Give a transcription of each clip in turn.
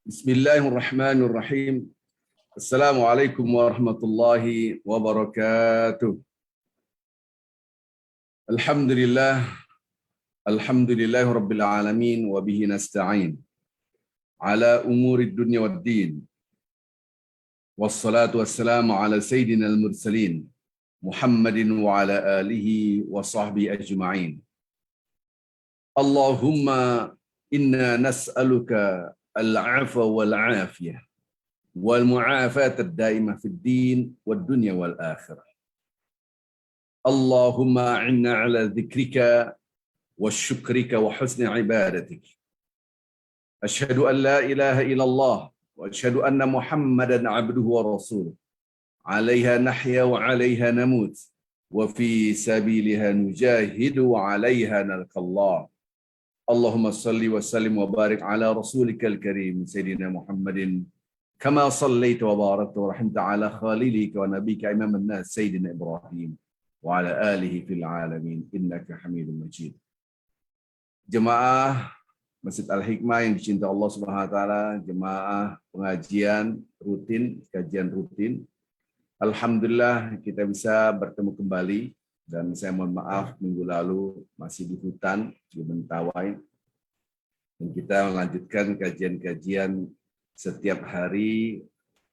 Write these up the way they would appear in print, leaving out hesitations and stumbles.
Bismillahirrahmanirrahim. Assalamualaikum warahmatullahi wabarakatuh. Alhamdulillah, alhamdulillahi rabbil alamin wa bihi nasta'in ala umuri dunya waddin. Wassalatu wassalamu ala sayyidina al-mursalin Muhammadin wa ala alihi wa sahbihi ajma'in. Allahumma inna nas'aluka al-'afwa wal-'afiyah wal mu'afat ad-daimah fid din wad dunya wal akhirah. Allahumma a'inna ala dzikrika wa syukrika wa husni ibadatik. Asyhadu an la ilaha illallah wa asyhadu anna Muhammadan abduhu wa rasuluh. 'Alaiha nahya wa 'alaiha namut wa fi sabiliha nujahidu wa 'alaiha nalqallah. Allahumma salli wa sallim wa barik ala rasulikal karim sayyidina Muhammadin كما صليت وباركت ورحمت على خليلك ونبيك إمام الناس سيدنا إبراهيم وعلى آله في العالمين إنك حميد مجيد. Jemaah Masjid Al-Hikmah yang dicintai Allah Subhanahu wa taala, jemaah pengajian rutin, kajian rutin. Alhamdulillah kita bisa bertemu kembali dan saya mohon maaf minggu lalu masih di hutan di Mentawai. Dan kita melanjutkan kajian-kajian setiap hari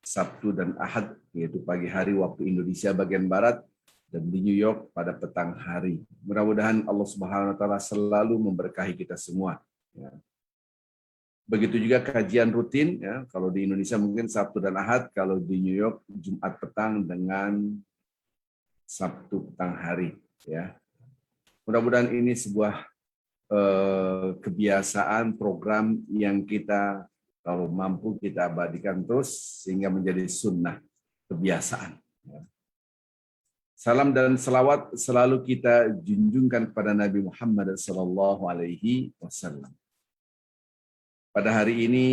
Sabtu dan Ahad, yaitu pagi hari waktu Indonesia bagian Barat dan di New York pada petang hari. Mudah-mudahan Allah Subhanahu wa taala selalu memberkahi kita semua. Ya. Begitu juga kajian rutin, ya, kalau di Indonesia mungkin Sabtu dan Ahad, kalau di New York Jumat petang dengan Sabtu petang hari. Ya. Mudah-mudahan ini sebuah kebiasaan program yang kita kalau mampu kita abadikan terus sehingga menjadi sunnah kebiasaan. Salam dan selawat selalu kita junjungkan kepada Nabi Muhammad SAW. Pada hari ini,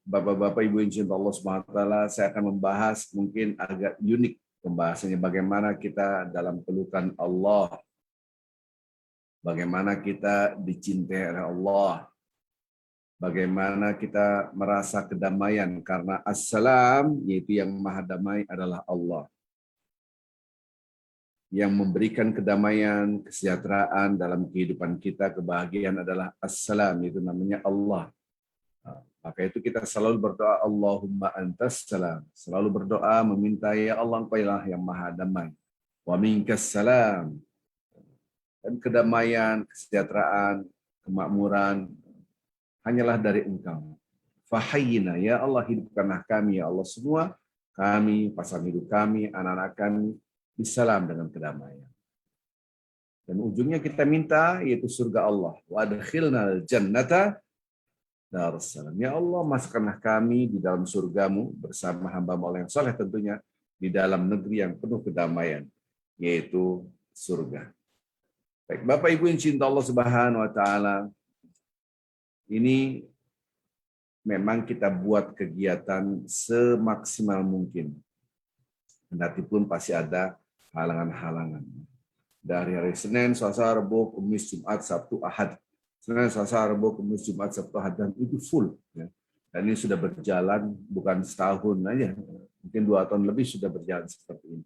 Bapak-bapak, Ibu yang cinta Allah SWT, saya akan membahas mungkin agak unik pembahasannya bagaimana kita dalam pelukan Allah, bagaimana kita dicintai oleh Allah, bagaimana kita merasa kedamaian karena As-Salam, yaitu yang Maha Damai adalah Allah. Yang memberikan kedamaian, kesejahteraan dalam kehidupan kita, kebahagiaan adalah As-Salam, itu namanya Allah. Maka itu kita selalu berdoa, Allahumma antas salam. Selalu berdoa meminta, ya Allah, Engkau lah yang Maha Damai. Wa minkas salam. Dan kedamaian, kesejahteraan, kemakmuran, hanyalah dari Engkau. Fahayyina, ya Allah, hidupkanlah kami, ya Allah, semua kami, pasangan hidup kami, anak-anak kami, bisalam dengan kedamaian. Dan ujungnya kita minta, yaitu surga Allah. Wa adkhilnal jannata darussalam. Ya Allah, masukkanlah kami di dalam surgamu bersama hamba-Mu yang soleh tentunya, di dalam negeri yang penuh kedamaian, yaitu surga. Baik, Bapak Ibu yang cinta Allah Subhanahu wa taala, ini memang kita buat kegiatan semaksimal mungkin. Kendati pun pasti ada halangan-halangan. Dari hari Senin, Selasa, Rabu, Kamis, Jumat, Sabtu, Ahad. Senin, Selasa, Rabu, Kamis, Jumat, Sabtu, Ahad, dan itu full. Ya. Dan ini sudah berjalan bukan setahun aja, mungkin 2 tahun lebih sudah berjalan seperti ini.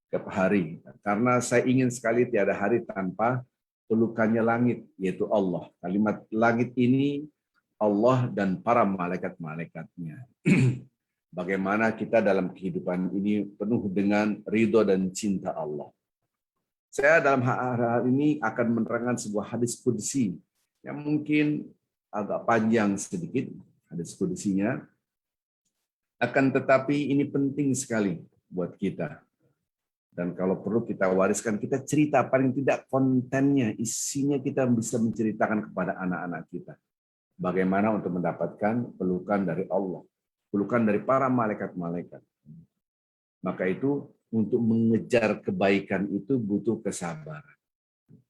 Setiap hari. Karena saya ingin sekali tiada hari tanpa pelukannya langit, yaitu Allah. Kalimat langit ini Allah dan para malaikat-malaikatnya. Bagaimana kita dalam kehidupan ini penuh dengan ridho dan cinta Allah. Saya dalam hari ini akan menerangkan sebuah hadis qudsi yang mungkin agak panjang sedikit, hadis qudsinya. Akan tetapi ini penting sekali buat kita. Dan kalau perlu kita wariskan, kita cerita paling tidak kontennya, isinya kita bisa menceritakan kepada anak-anak kita. Bagaimana untuk mendapatkan pelukan dari Allah, pelukan dari para malaikat-malaikat. Maka itu untuk mengejar kebaikan itu butuh kesabaran.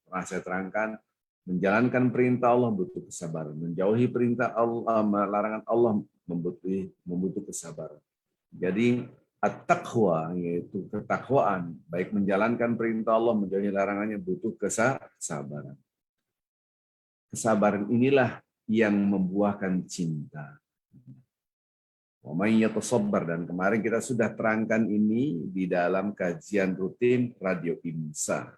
Pernah saya terangkan, menjalankan perintah Allah butuh kesabaran, menjauhi perintah Allah, larangan Allah membutuh kesabaran. Jadi at-taqwa, yaitu ketakwaan, baik menjalankan perintah Allah, menjauhi larangannya, butuh kesabaran. Kesabaran inilah yang membuahkan cinta. Wa may yatasabbar, dan kemarin kita sudah terangkan ini di dalam kajian rutin Radio IMSA.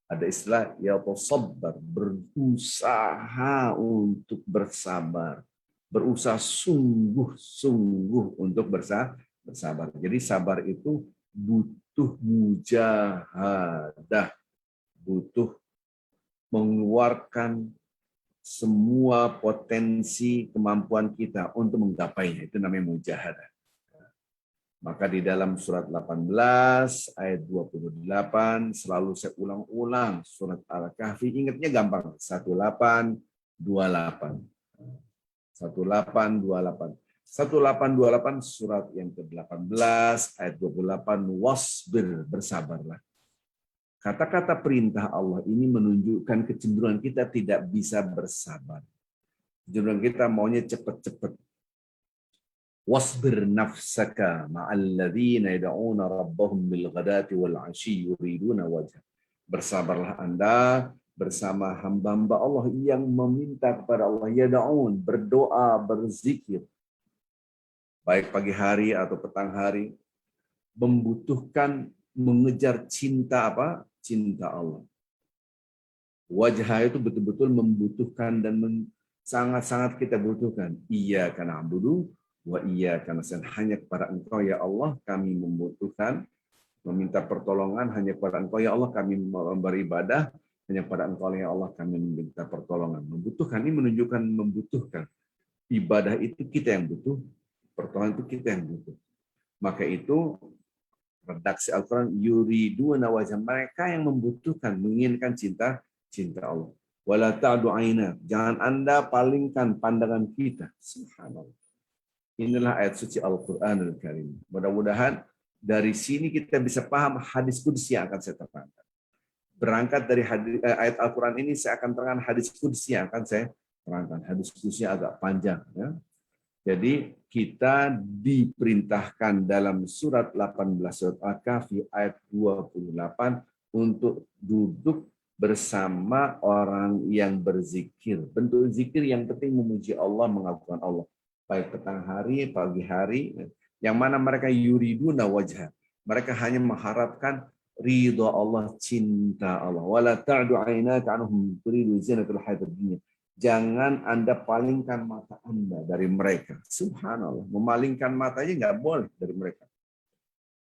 Ada istilah yatasabbar, berusaha untuk bersabar. Berusaha sungguh-sungguh untuk bersabar. Jadi sabar itu butuh mujahadah, butuh mengeluarkan semua potensi kemampuan kita untuk menggapainya. Itu namanya mujahadah. Maka di dalam surat 18 ayat 28 selalu saya ulang-ulang surat Al-Kahfi, ingatnya gampang, 1828. 1828. 1828 surat yang ke-18 ayat 28, wasbir, bersabarlah. Kata-kata perintah Allah ini menunjukkan kecenderungan kita tidak bisa bersabar. Kecenderungan kita maunya cepat-cepat. Wasbir nafsaka ma'alladzina yad'una rabbahum bil ghadati wal 'ashyi yuriduna wajha. Bersabarlah Anda bersama hamba-hamba Allah yang meminta kepada Allah, yad'un, berdoa, berzikir. Baik pagi hari atau petang hari, membutuhkan mengejar cinta apa? Cinta Allah. Wajah itu betul-betul membutuhkan dan sangat-sangat kita butuhkan. Iyyaka na'budu wa iyyaka nasta'in. Hanya kepada Engkau ya Allah kami membutuhkan, meminta pertolongan. Hanya kepada Engkau ya Allah kami beribadah. Hanya kepada Engkau ya Allah kami meminta pertolongan. Membutuhkan ini menunjukkan membutuhkan. Ibadah itu kita yang butuh, pertolongan itu kita yang butuh. Maka itu redaksi Al-Quran, yuriduna wajah, mereka yang membutuhkan, menginginkan cinta Allah. Wala ta'du aina, jangan Anda palingkan pandangan kita. Subhanallah. Inilah ayat suci Al-Quranul Karim. Mudah-mudahan dari sini kita bisa paham hadis qudsi yang akan saya terangkan. Berangkat dari ayat Al-Quran ini, saya akan terangkan hadis qudsi yang akan saya terangkan. Hadis qudsi agak panjang, ya. Jadi kita diperintahkan dalam surat 18 surat Al-Kahfi ayat 28 untuk duduk bersama orang yang berzikir. Bentuk zikir yang penting memuji Allah, mengagungkan Allah. Baik petang hari, pagi hari, yang mana mereka yuriduna wajah. Mereka hanya mengharapkan ridha Allah, cinta Allah. Wala ta'du 'ainaka 'anhum turidu zinatul hayatid dunya. Jangan Anda palingkan mata Anda dari mereka. Subhanallah. Memalingkan matanya nggak boleh dari mereka.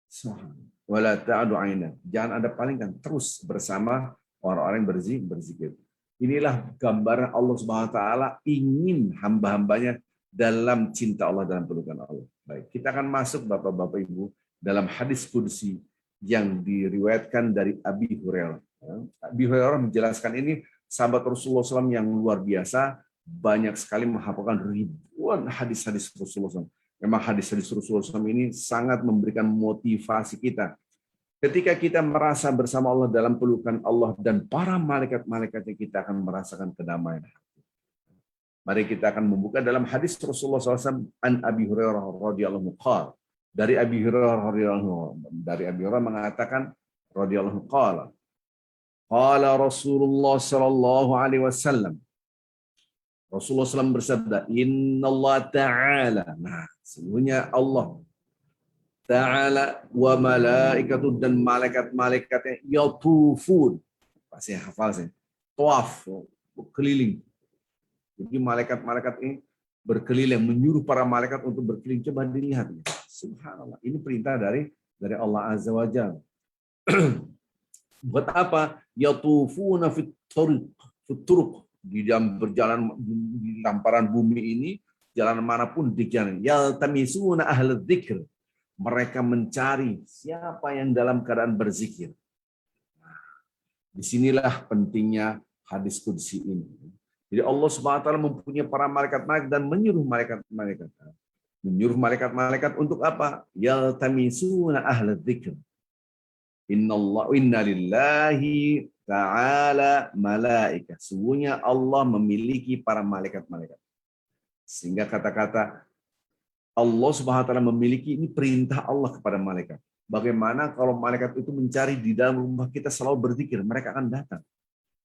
Subhanallah. Wala ta'du 'aina. Jangan Anda palingkan, terus bersama orang-orang yang berzikir. Inilah gambaran Allah Subhanahu wa taala ingin hamba-hambanya dalam cinta Allah, dalam pelukan Allah. Baik, kita akan masuk Bapak-bapak Ibu dalam hadis qudsi yang diriwayatkan dari Abi Hurairah. Abi Hurairah menjelaskan ini, sahabat Rasulullah SAW yang luar biasa, banyak sekali menghafalkan ribuan hadis-hadis Rasulullah SAW. Memang hadis-hadis Rasulullah SAW ini sangat memberikan motivasi kita. Ketika kita merasa bersama Allah dalam pelukan Allah dan para malaikat-malaikatnya, kita akan merasakan kedamaian hati. Mari kita akan membuka dalam hadis Rasulullah SAW an Abi Hurairah radhiyallahu anhu. Dari Abi Hurairah mengatakan radhiyallahu anhu, qala Rasulullah sallallahu alaihi wasallam. Rasulullah SAW bersabda, Innallaha ta'ala. Nah, sesungguhnya Allah Ta'ala wa malaikatu, dan malaikat-malaikatnya yatufun. Pasti hafal saya. Tawaf, berkeliling. Jadi malaikat-malaikat ini berkeliling, menyuruh para malaikat untuk berkeliling. Coba dilihat. Subhanallah. Ini perintah dari Allah Azza wa Jalla. Buat apa? Yatufuna fit turuq, di dalam berjalan di lamparan bumi ini, jalan manapun di jalan. Yaltamisuna ahlal dzikr. Mereka mencari siapa yang dalam keadaan berzikir. Disinilah pentingnya hadis qudsi ini. Jadi Allah Subhanahu wa taala mempunyai para malaikat-malaikat dan menyuruh malaikat-malaikat. Menyuruh malaikat-malaikat untuk apa? Yaltamisuna ahlal dzikr. Inna lillahi ta'ala malaika. Sesungguhnya Allah memiliki para malaikat-malaikat. Sehingga kata-kata Allah Subhanahu wa taala memiliki, ini perintah Allah kepada malaikat. Bagaimana kalau malaikat itu mencari di dalam rumah kita selalu berzikir, mereka akan datang.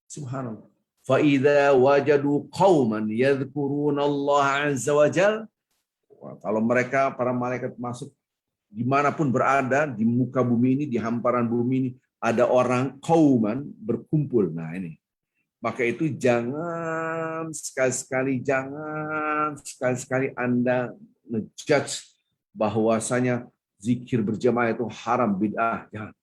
Subhanallah. Fa idza wajadu qauman yadhkuruna Allah azza wa jalla Wah, kalau mereka, para malaikat masuk, dimanapun berada, di muka bumi ini, di hamparan bumi ini, ada orang kauman berkumpul. Nah ini. Maka itu jangan sekali-sekali Anda ngejudge bahwasanya zikir berjamaah itu haram, bid'ah. Jangan.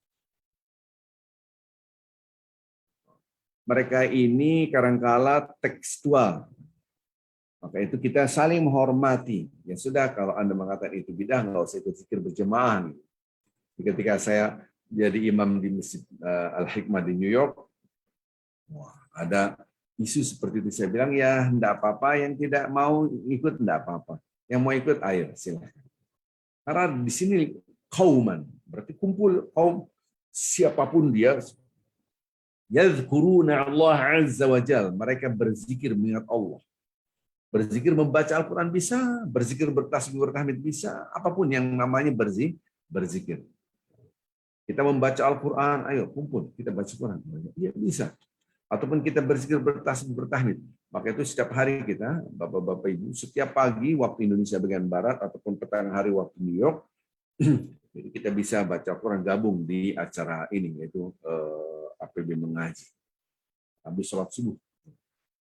Mereka ini kadangkala tekstual. Maka itu kita saling menghormati. Ya sudah, kalau Anda mengatakan itu bid'ah, nggak usah ikut zikir berjamaah. Ketika saya jadi imam di Masjid Al-Hikmah di New York, wah, ada isu seperti itu. Saya bilang, ya enggak apa-apa, yang tidak mau ikut enggak apa-apa. Yang mau ikut, ayo silakan. Karena di sini kauman, berarti kumpul kaum siapapun dia, yadhkuruna Allah azza wa jal, mereka berzikir mengingat Allah. Berzikir membaca Al-Quran bisa, berzikir bertasbih bertahmid bisa, apapun yang namanya berzikir. Kita membaca Al-Quran, ayo kumpul, kita baca Al-Quran. Iya bisa. Ataupun kita berzikir bertasbih bertahmid. Maka itu setiap hari kita, Bapak-bapak Ibu, setiap pagi waktu Indonesia bagian Barat, ataupun petang hari waktu New York, jadi kita bisa baca Al-Quran gabung di acara ini, yaitu APB mengaji. Habis sholat subuh.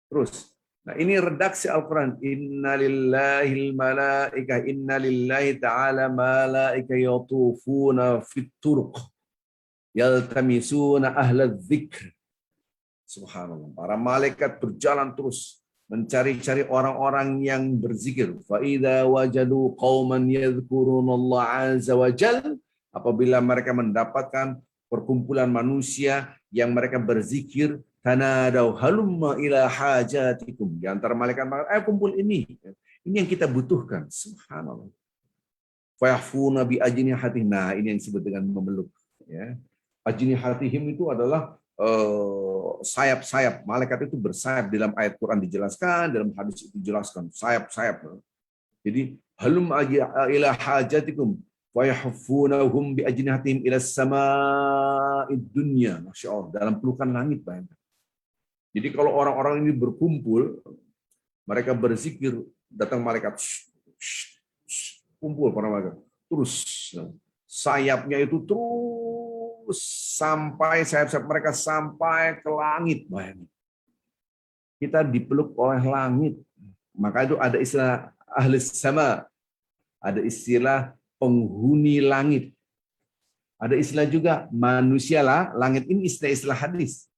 Terus, nah ini redaksi Al-Quran. Innalillahil malaika, innalillahi ta'ala malaika yatufuna fit turuq yaltamisuna ahla dzikr. Subhanallah. Para malaikat berjalan terus mencari-cari orang-orang yang berzikir. Fa idza wajadu qauman yadhkurunallaha azza wa jalla, apabila mereka mendapatkan perkumpulan manusia yang mereka berzikir, tanadaw halumma ila hajatikum. Di antara malaikat mengatakan, ayo kumpul ini. Ini yang kita butuhkan. Subhanallah. Fa yahfuna bi ajnihatihim. Nah, ini yang disebut dengan memeluk. Ya. Ajnihatihim itu adalah sayap-sayap. Malaikat itu bersayap. Dalam ayat Quran dijelaskan, dalam hadis itu dijelaskan. Sayap-sayap. Jadi, halum ila hajatikum. Wa yahfunahum bi ajnihatihim ila sama'id dunya. Masya Allah. Dalam pelukan langit. Bayangkan. Jadi kalau orang-orang ini berkumpul, mereka berzikir, datang malaikat, kumpul para malaikat. Terus sayapnya itu terus sampai sayap-sayap mereka sampai ke langit. Bayangkan. Kita dipeluk oleh langit. Maka itu ada istilah ahli sama, ada istilah penghuni langit. Ada istilah juga manusia lah, langit ini istilah hadis.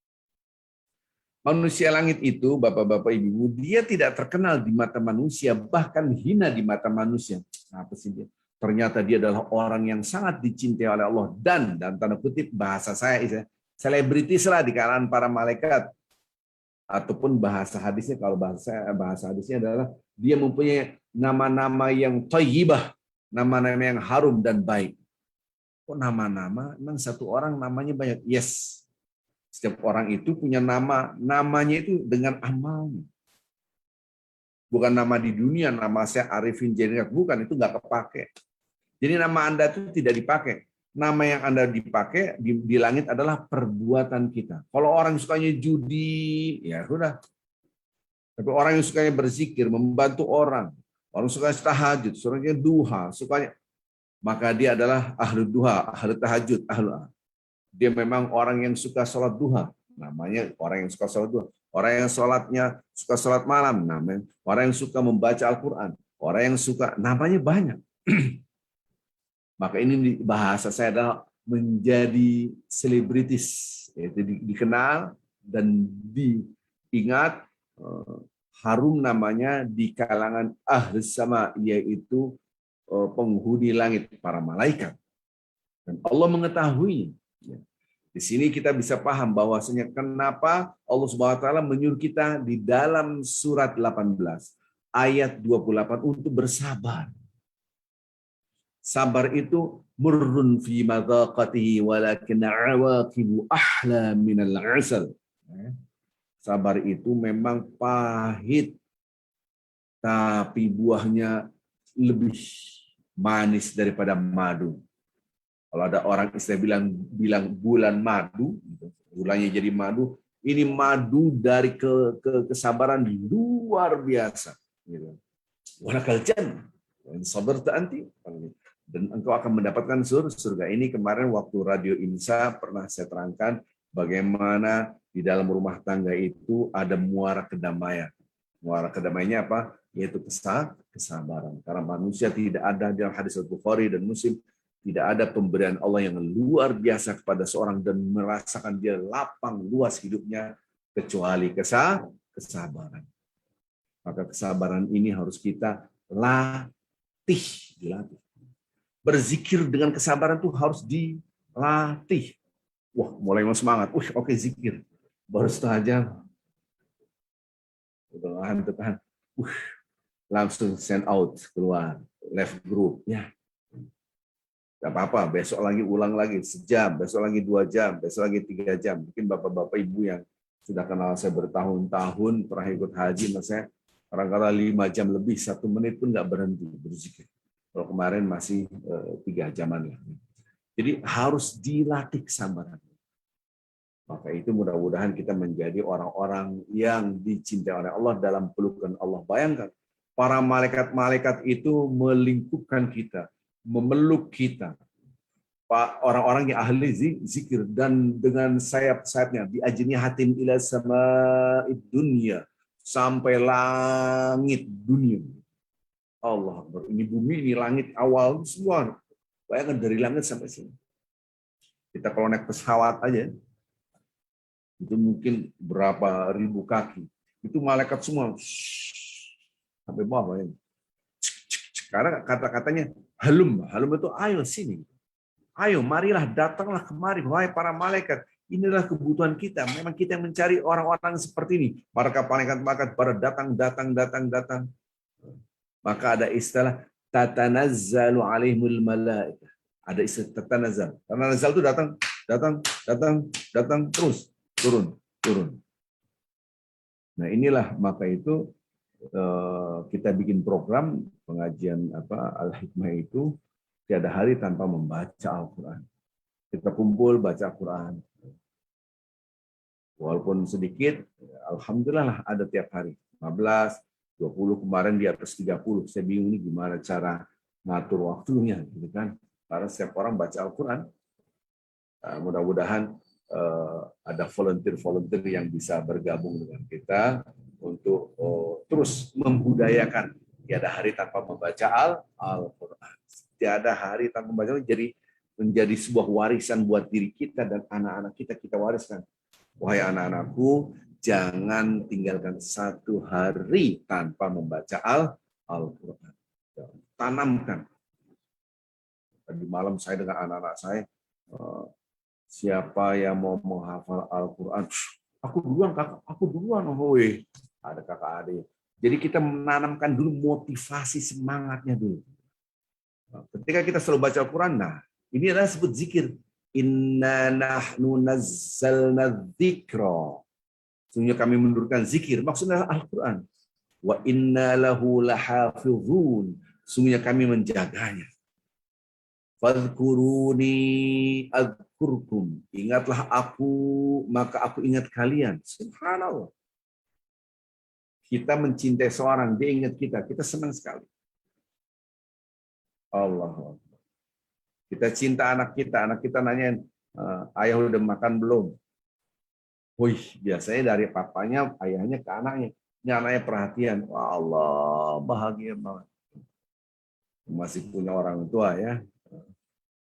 Manusia langit itu, Bapak-bapak Ibu, dia tidak terkenal di mata manusia, bahkan hina di mata manusia. Apa sih dia? Ternyata dia adalah orang yang sangat dicintai oleh Allah dan tanda kutip bahasa saya, selebritis lah di kalangan para malaikat. Ataupun bahasa hadisnya, kalau bahasa hadisnya adalah dia mempunyai nama-nama yang thayyibah, nama-nama yang harum dan baik. Kok nama-nama? Memang satu orang namanya banyak. Yes. Setiap orang itu punya nama, namanya itu dengan amalnya. Bukan nama di dunia, nama saya Arifin Jeniat, bukan, itu nggak kepake. Jadi nama Anda itu tidak dipakai. Nama yang Anda dipakai di langit adalah perbuatan kita. Kalau orang sukanya judi, ya sudah. Tapi orang yang sukanya berzikir, membantu orang sukanya tahajud, sukanya duha, sukanya, maka dia adalah ahlu duha, ahlu tahajud, dia memang orang yang suka sholat duha, namanya orang yang suka sholat duha. Orang yang sholatnya suka sholat malam, namanya orang yang suka membaca Al-Quran. Orang yang suka, namanya banyak. Maka ini bahasa saya adalah menjadi selebritis, yaitu dikenal dan diingat, harum namanya di kalangan ahli sama, yaitu penghuni langit, para malaikat. Dan Allah mengetahui. Di sini kita bisa paham bahwasanya kenapa Allah Subhanahu wa taala menyuruh kita di dalam surat 18 ayat 28 untuk bersabar. Sabar itu murrun fi madaqatihi walakin awaqibu ahla minal 'asal. Sabar itu memang pahit tapi buahnya lebih manis daripada madu. Kalau ada orang istilah bilang bulan madu, bulannya jadi madu, ini madu dari kesabaran luar biasa. Walakal jannah. sabarta anti, dan engkau akan mendapatkan surga. Ini kemarin waktu Radio Insa pernah saya terangkan bagaimana di dalam rumah tangga itu ada muara kedamaian. Muara kedamaiannya apa? Yaitu kesabaran. Karena manusia tidak ada, dalam hadis Al-Bukhari dan Muslim, tidak ada pemberian Allah yang luar biasa kepada seorang dan merasakan dia lapang luas hidupnya kecuali kesabaran. Maka kesabaran ini harus kita dilatih. Berzikir dengan kesabaran itu harus dilatih. Wah, mulai semangat. Oke, zikir. Baru setengah jam. Udah tahan. Langsung send out, keluar. Left group. Ya. Gak apa-apa, besok lagi ulang lagi. Sejam, besok lagi 2 jam, besok lagi 3 jam. Mungkin bapak-bapak ibu yang sudah kenal saya bertahun-tahun, pernah ikut haji, saya kadang-kadang 5 jam lebih, 1 menit pun nggak berhenti berzikir. Kalau kemarin masih 3 jaman lah. Jadi harus dilatih kesabaran. Maka itu mudah-mudahan kita menjadi orang-orang yang dicintai oleh Allah dalam pelukan Allah. Bayangkan, para malaikat-malaikat itu melingkupkan kita, memeluk kita. Orang-orang yang ahli zikir dan dengan sayap-sayapnya diajnihatin ila sama'id dunya, sampai langit dunia. Allah Akbar. Ini bumi, ini langit awal semua. Bayangkan dari langit sampai sini. Kita kalau naik pesawat aja, itu mungkin berapa ribu kaki. Itu malaikat semua sampai bawah. Karena kata-katanya halum itu ayo sini. Ayo, marilah, datanglah kemari, wahai para malaikat. Inilah kebutuhan kita. Memang kita yang mencari orang-orang seperti ini. Maka malaikat-malaikat pada datang. Maka ada istilah tatanazzalu alaihimul malaikah. Ada istilah tatanazzal. Tatanazzal itu datang terus turun. Nah, inilah maka itu kita bikin program pengajian Al-Hikmah itu tiada hari tanpa membaca Al-Quran. Kita kumpul baca Al-Quran. Walaupun sedikit, alhamdulillah ada tiap hari. 15, 20, kemarin di atas 30. Saya bingung ini gimana cara ngatur waktunya, gitu kan? Karena setiap orang baca Al-Quran. Mudah-mudahan ada volunteer yang bisa bergabung dengan kita untuk terus membudayakan tiada hari tanpa membaca Al-Quran. Tiada hari tanpa membaca jadi menjadi sebuah warisan buat diri kita dan anak-anak kita wariskan. Wahai anak-anakku, jangan tinggalkan 1 hari tanpa membaca Al-Quran. Tanamkan. Tadi malam saya dengan anak-anak saya, siapa yang mau menghafal Al-Quran? Aku duluan, kakak. Aku duluan. Woi, ada kakak adik. Jadi kita menanamkan dulu motivasi semangatnya dulu. Ketika kita selalu baca Al-Quran, nah ini adalah sebut zikir. Inna nahnu nazzalna dzikra. Sesungguhnya kami menurunkan zikir. Maksudnya Al-Quran. Wa inna lahu lahafizun. Sesungguhnya kami menjaganya. Fadhkuruni adzkurkum. Ingatlah aku, maka aku ingat kalian. Subhanallah. Kita mencintai seorang, dia ingat kita senang sekali. Allah. Kita cinta anak kita nanyain, ayah udah makan belum? Wih, biasanya dari papanya, ayahnya ke anaknya. Ini anaknya perhatian. Wah, Allah, bahagia banget. Masih punya orang tua ya.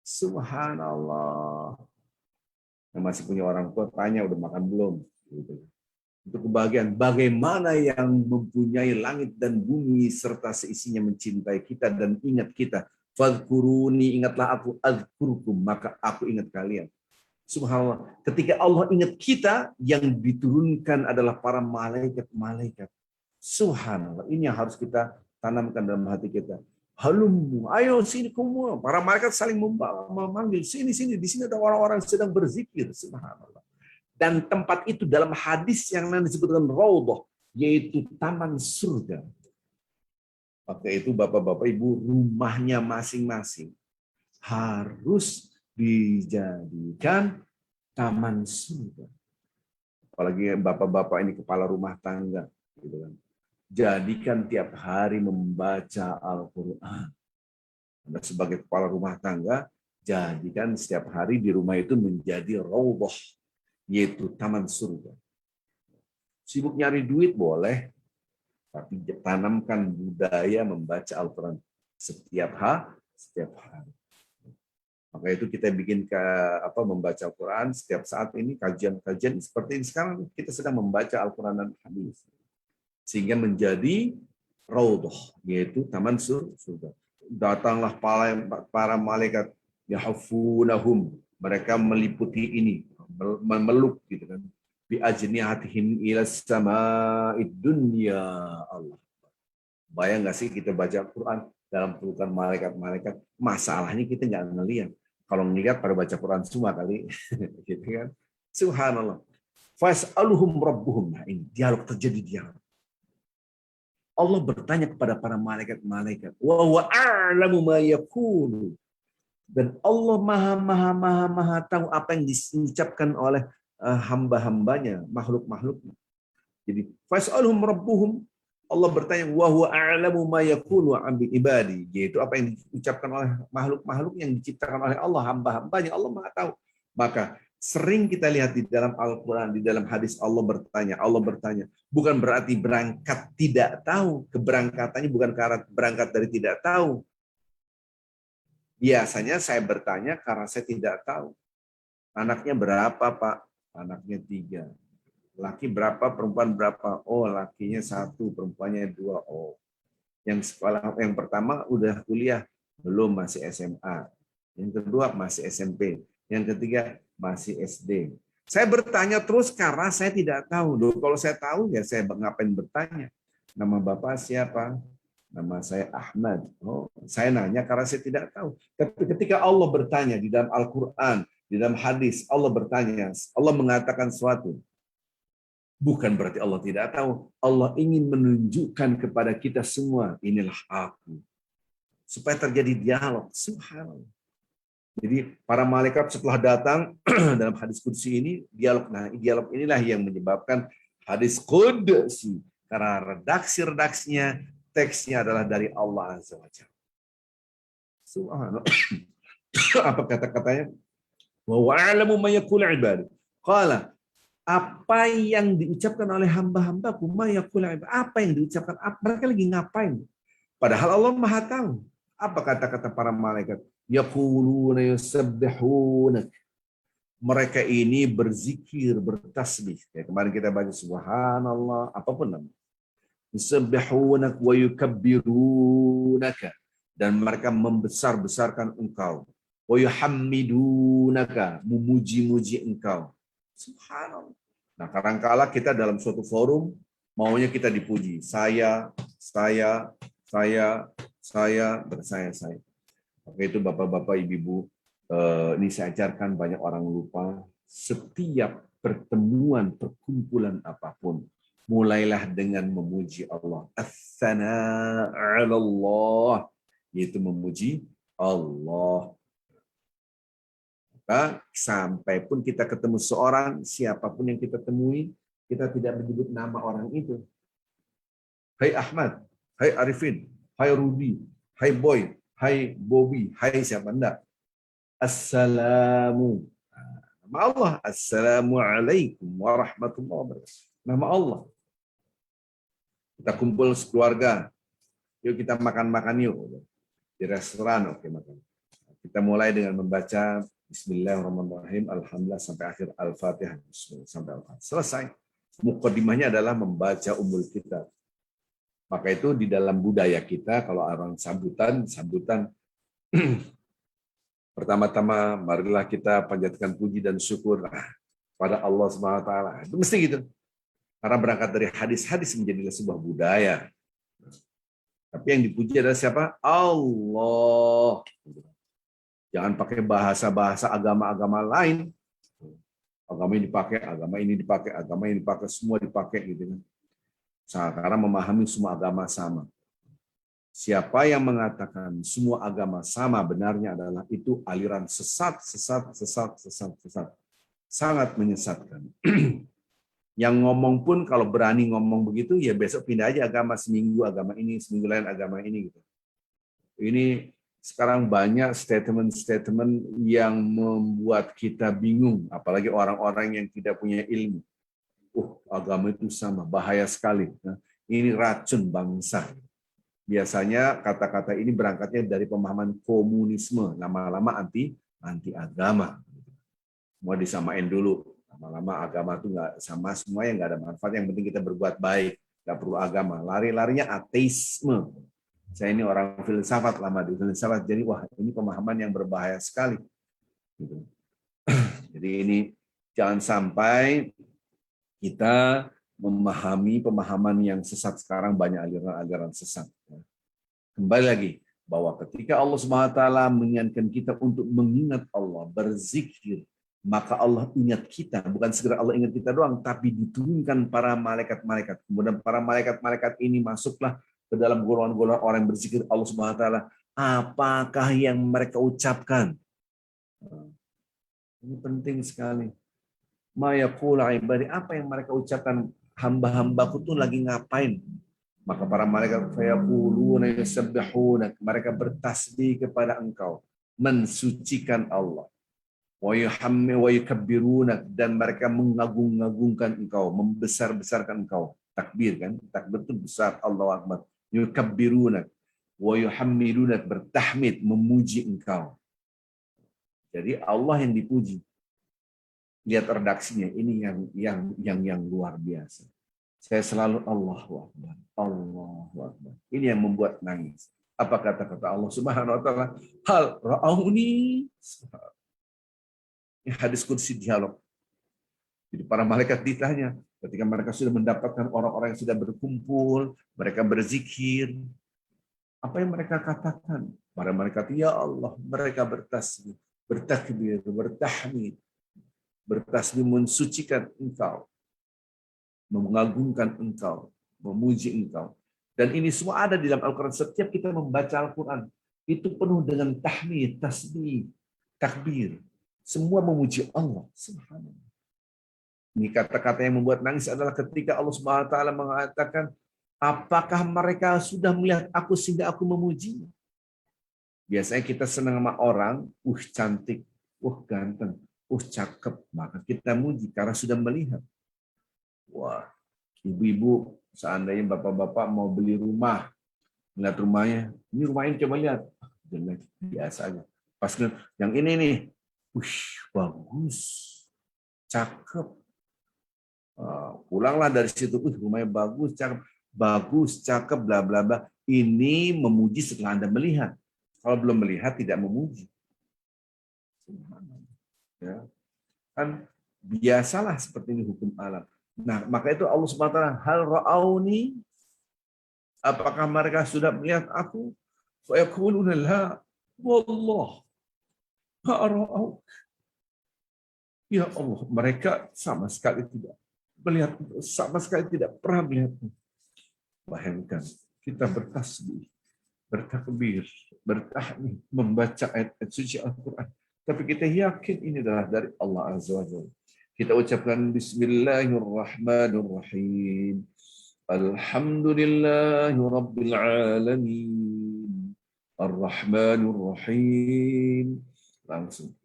Subhanallah. Yang masih punya orang tua, tanya udah makan belum? Gitu. Itu kebahagiaan. Bagaimana yang mempunyai langit dan bumi serta seisinya mencintai kita dan ingat kita. Fadhkuruni, ingatlah aku, adzkurkum, maka aku ingat kalian. Subhanallah. Ketika Allah ingat kita, yang diturunkan adalah para malaikat-malaikat. Subhanallah. Ini yang harus kita tanamkan dalam hati kita. Halum, ayo sini kamu. Para malaikat saling memanggil. Sini. Di sini ada orang-orang sedang berzikir. Subhanallah. Dan tempat itu dalam hadis yang disebutkan Raudhah, yaitu taman surga. Maka itu bapak-bapak ibu, rumahnya masing-masing harus dijadikan taman surga. Apalagi bapak-bapak ini kepala rumah tangga, gitu kan. jadikan tiap hari membaca Al-Quran. Anda sebagai kepala rumah tangga, jadikan setiap hari di rumah itu menjadi raudhah, yaitu taman surga. Sibuk nyari duit boleh, tapi tanamkan budaya membaca Al-Quran setiap hari. Maka itu kita bikin membaca Al-Quran setiap saat ini, kajian-kajian seperti ini. Sekarang kita sedang membaca Al-Quran dan hadis. Sehingga menjadi raudhah, yaitu taman surga. Datanglah para malaikat yahfunahum, mereka meliputi ini, memeluk gitu kan. Bi ajnihatihim ila sama'id dunya. Allah. Bayang nggak sih kita baca Quran dalam pelukan malaikat-malaikat? Masalahnya kita nggak ngelihat. Kalau ngelihat pada baca Quran semua kali, gitu kan? Subhanallah. Fas'aluhum rabbuhum. Nah, ini dialog terjadi dialog. Allah bertanya kepada para malaikat-malaikat, wa huwa a'lamu ma yakunu. Dan Allah maha tahu apa yang diucapkan oleh hamba-hambanya, makhluk-makhluknya. Jadi fas'aluhum rabbuhum, Allah bertanya, wa huwa a'lamu ma yakunu 'ambi ibadi, yaitu apa yang diucapkan oleh makhluk-makhluk yang diciptakan oleh Allah, hamba-hambanya, Allah maha tahu. Maka sering kita lihat di dalam Al-Quran, di dalam hadis Allah bertanya, bukan berarti berangkat tidak tahu, keberangkatannya bukan karena berangkat dari tidak tahu. Biasanya saya bertanya karena saya tidak tahu. Anaknya berapa, Pak? Anaknya 3. Laki berapa, perempuan berapa? Oh, lakinya 1, perempuannya 2. Oh, yang sekolah yang pertama udah kuliah, belum, masih SMA. Yang kedua masih SMP. Yang ketiga masih SD. Saya bertanya terus karena saya tidak tahu. Loh, kalau saya tahu ya saya ngapain bertanya? Nama Bapak siapa? Nama saya Ahmad. Oh, saya nanya karena saya tidak tahu. Tapi ketika Allah bertanya di dalam Al-Quran, di dalam hadis, Allah bertanya, Allah mengatakan sesuatu. Bukan berarti Allah tidak tahu. Allah ingin menunjukkan kepada kita semua, inilah aku. Supaya terjadi dialog. Subhanallah. Jadi para malaikat setelah datang dalam hadis qudsi ini, dialog. Nah, dialog inilah yang menyebabkan hadis qudsi. Karena redaksi-redaksinya, teksnya adalah dari Allah Azza wa Jalla. Subhanallah. Apa kata-katanya? Wa wa'alamu ma yaqulu ibadi. Qala, apa yang diucapkan oleh hamba-hambaku, apa yang diucapkan, mereka lagi ngapain? Padahal Allah Maha tahu. Apa kata-kata para malaikat? Yaquluna yusabbihuna. Mereka ini berzikir, bertasbih. Kayak kemarin kita baca subhanallah, apapun namanya. Yusabbihuna wa yukabbirunaka. Dan mereka membesar-besarkan engkau. Wa yuhammidunaka, memuji-muji engkau. Subhanallah. Nah, kadang-kala kita dalam suatu forum maunya kita dipuji. Saya. Oke, itu bapak-bapak, ibu-ibu, ini saya ajarkan banyak orang lupa. Setiap pertemuan, perkumpulan apapun, mulailah dengan memuji Allah. Ats-tsana'u 'ala Allah, yaitu memuji Allah. Maka sampai pun kita ketemu seorang, siapapun yang kita temui, kita tidak menyebut nama orang itu. Hai Ahmad, hai Arifin, hai Rudi, hai Boy, hai Bobby, hai siapa, enggak. Assalamu. Nama Allah. Assalamualaikum warahmatullahi wabarakatuh. Nama Allah. Kita kumpul sekeluarga. Yuk kita makan-makan yuk. Di restoran, oke makan. Kita mulai dengan membaca Bismillahirrahmanirrahim, Alhamdulillah sampai akhir Al-Fatihah. Sampai Al-Fatihah. Selesai. Mukaddimahnya adalah membaca Ummul Kitab. Maka itu di dalam budaya kita, kalau orang sambutan pertama-tama marilah kita panjatkan puji dan syukur pada Allah SWT. Itu mesti gitu. Karena berangkat dari hadis-hadis menjadilah sebuah budaya. Tapi yang dipuji adalah siapa? Allah. Jangan pakai bahasa-bahasa agama-agama lain. Agama ini dipakai, agama ini dipakai, agama ini dipakai, semua dipakai gitu kan. Karena memahami semua agama sama. Siapa yang mengatakan semua agama sama benarnya adalah itu aliran sesat. Sangat menyesatkan. Yang ngomong pun kalau berani ngomong begitu, ya besok pindah aja agama, seminggu agama ini, seminggu lain agama ini gitu. Ini sekarang banyak statement-statement yang membuat kita bingung, apalagi orang-orang yang tidak punya ilmu. Agama itu sama, bahaya sekali. Nah, ini racun bangsa. Biasanya kata-kata ini berangkatnya dari pemahaman komunisme, lama-lama anti agama. Semua disamain dulu. Lama-lama agama itu nggak sama, semua yang nggak ada manfaat. Yang penting kita berbuat baik, nggak perlu agama. Lari-larinya ateisme. Saya ini orang filsafat, lama di filsafat, jadi wah ini pemahaman yang berbahaya sekali. Gitu. Jadi ini jangan sampai kita memahami pemahaman yang sesat. Sekarang banyak aliran-aliran sesat. Kembali lagi bahwa ketika Allah SWT mengingatkan kita untuk mengingat Allah, berzikir, maka Allah ingat kita, bukan segera Allah ingat kita doang, tapi diturunkan para malaikat-malaikat. Kemudian para malaikat-malaikat ini masuklah ke dalam golongan-golongan orang yang berzikir Allah Subhanahu wa taala. Apakah yang mereka ucapkan? Ini penting sekali. Ma yaqulu ibadi, apa yang mereka ucapkan, hamba-hambaku tuh lagi ngapain? Maka para malaikat fayaquluna yusabbihuna, mereka bertasbih kepada engkau, mensucikan Allah. Wa yukabbiruna, dan mereka mengagung-agungkan engkau, membesar-besarkan engkau. Takbir kan? Takbir itu besar, Allahu Akbar. Yukabbiruna wa yuhammiduna, bertahmid, memuji engkau. Jadi Allah yang dipuji. Lihat redaksinya, ini yang luar biasa. Saya selalu Allahu Akbar, Allahu Akbar. Ini yang membuat nangis. Apa kata-kata Allah Subhanahu wa taala? Hal ra'auni. Ini hadis kursi dialog. Jadi para malaikat ditanya, ketika mereka sudah mendapatkan orang-orang yang sudah berkumpul, mereka berzikir, apa yang mereka katakan? Para malaikat, ya Allah, mereka bertasbih, bertakbir, bertahmid, bertasbih, mensucikan engkau, mengagungkan engkau, memuji engkau. Dan ini semua ada di dalam Al-Quran. Setiap kita membaca Al-Quran, itu penuh dengan tahmid, tasbih, takbir. Semua memuji Allah. Subhanallah. Ini kata-kata yang membuat nangis adalah ketika Allah Subhanahu wa taala mengatakan, apakah mereka sudah melihat aku sehingga aku memuji? Biasanya kita senang sama orang, cantik, ganteng, cakep, maka kita muji karena sudah melihat. Wah, ibu-ibu, seandainya bapak-bapak mau beli rumah, lihat rumahnya, ini rumahnya coba lihat, jelek, biasa aja. Pas yang ini nih, bagus, cakep. Pulanglah dari situ, rumahnya bagus, cakep, bla bla bla. Ini memuji setelah Anda melihat. Kalau belum melihat tidak memuji. Ya. Kan biasalah seperti ini hukum alam. Nah, maka itu Allah Subhanahu wa taala, hal ra'auni, apakah mereka sudah melihat aku? Fa yaquluna la wallah ma ra'au. Ya Allah, mereka sama sekali tidak melihat, sama sekali tidak pernah melihatmu. Bayangkan, kita bertasbih, bertakbir, bertahmid, membaca ayat-ayat suci Al-Quran. Tapi kita yakin ini adalah dari Allah Azza wa Jalla. Kita ucapkan Bismillahirrahmanirrahim. Alhamdulillahi Rabbil Alamin. Ar-Rahmanir-Rahim. Langsung.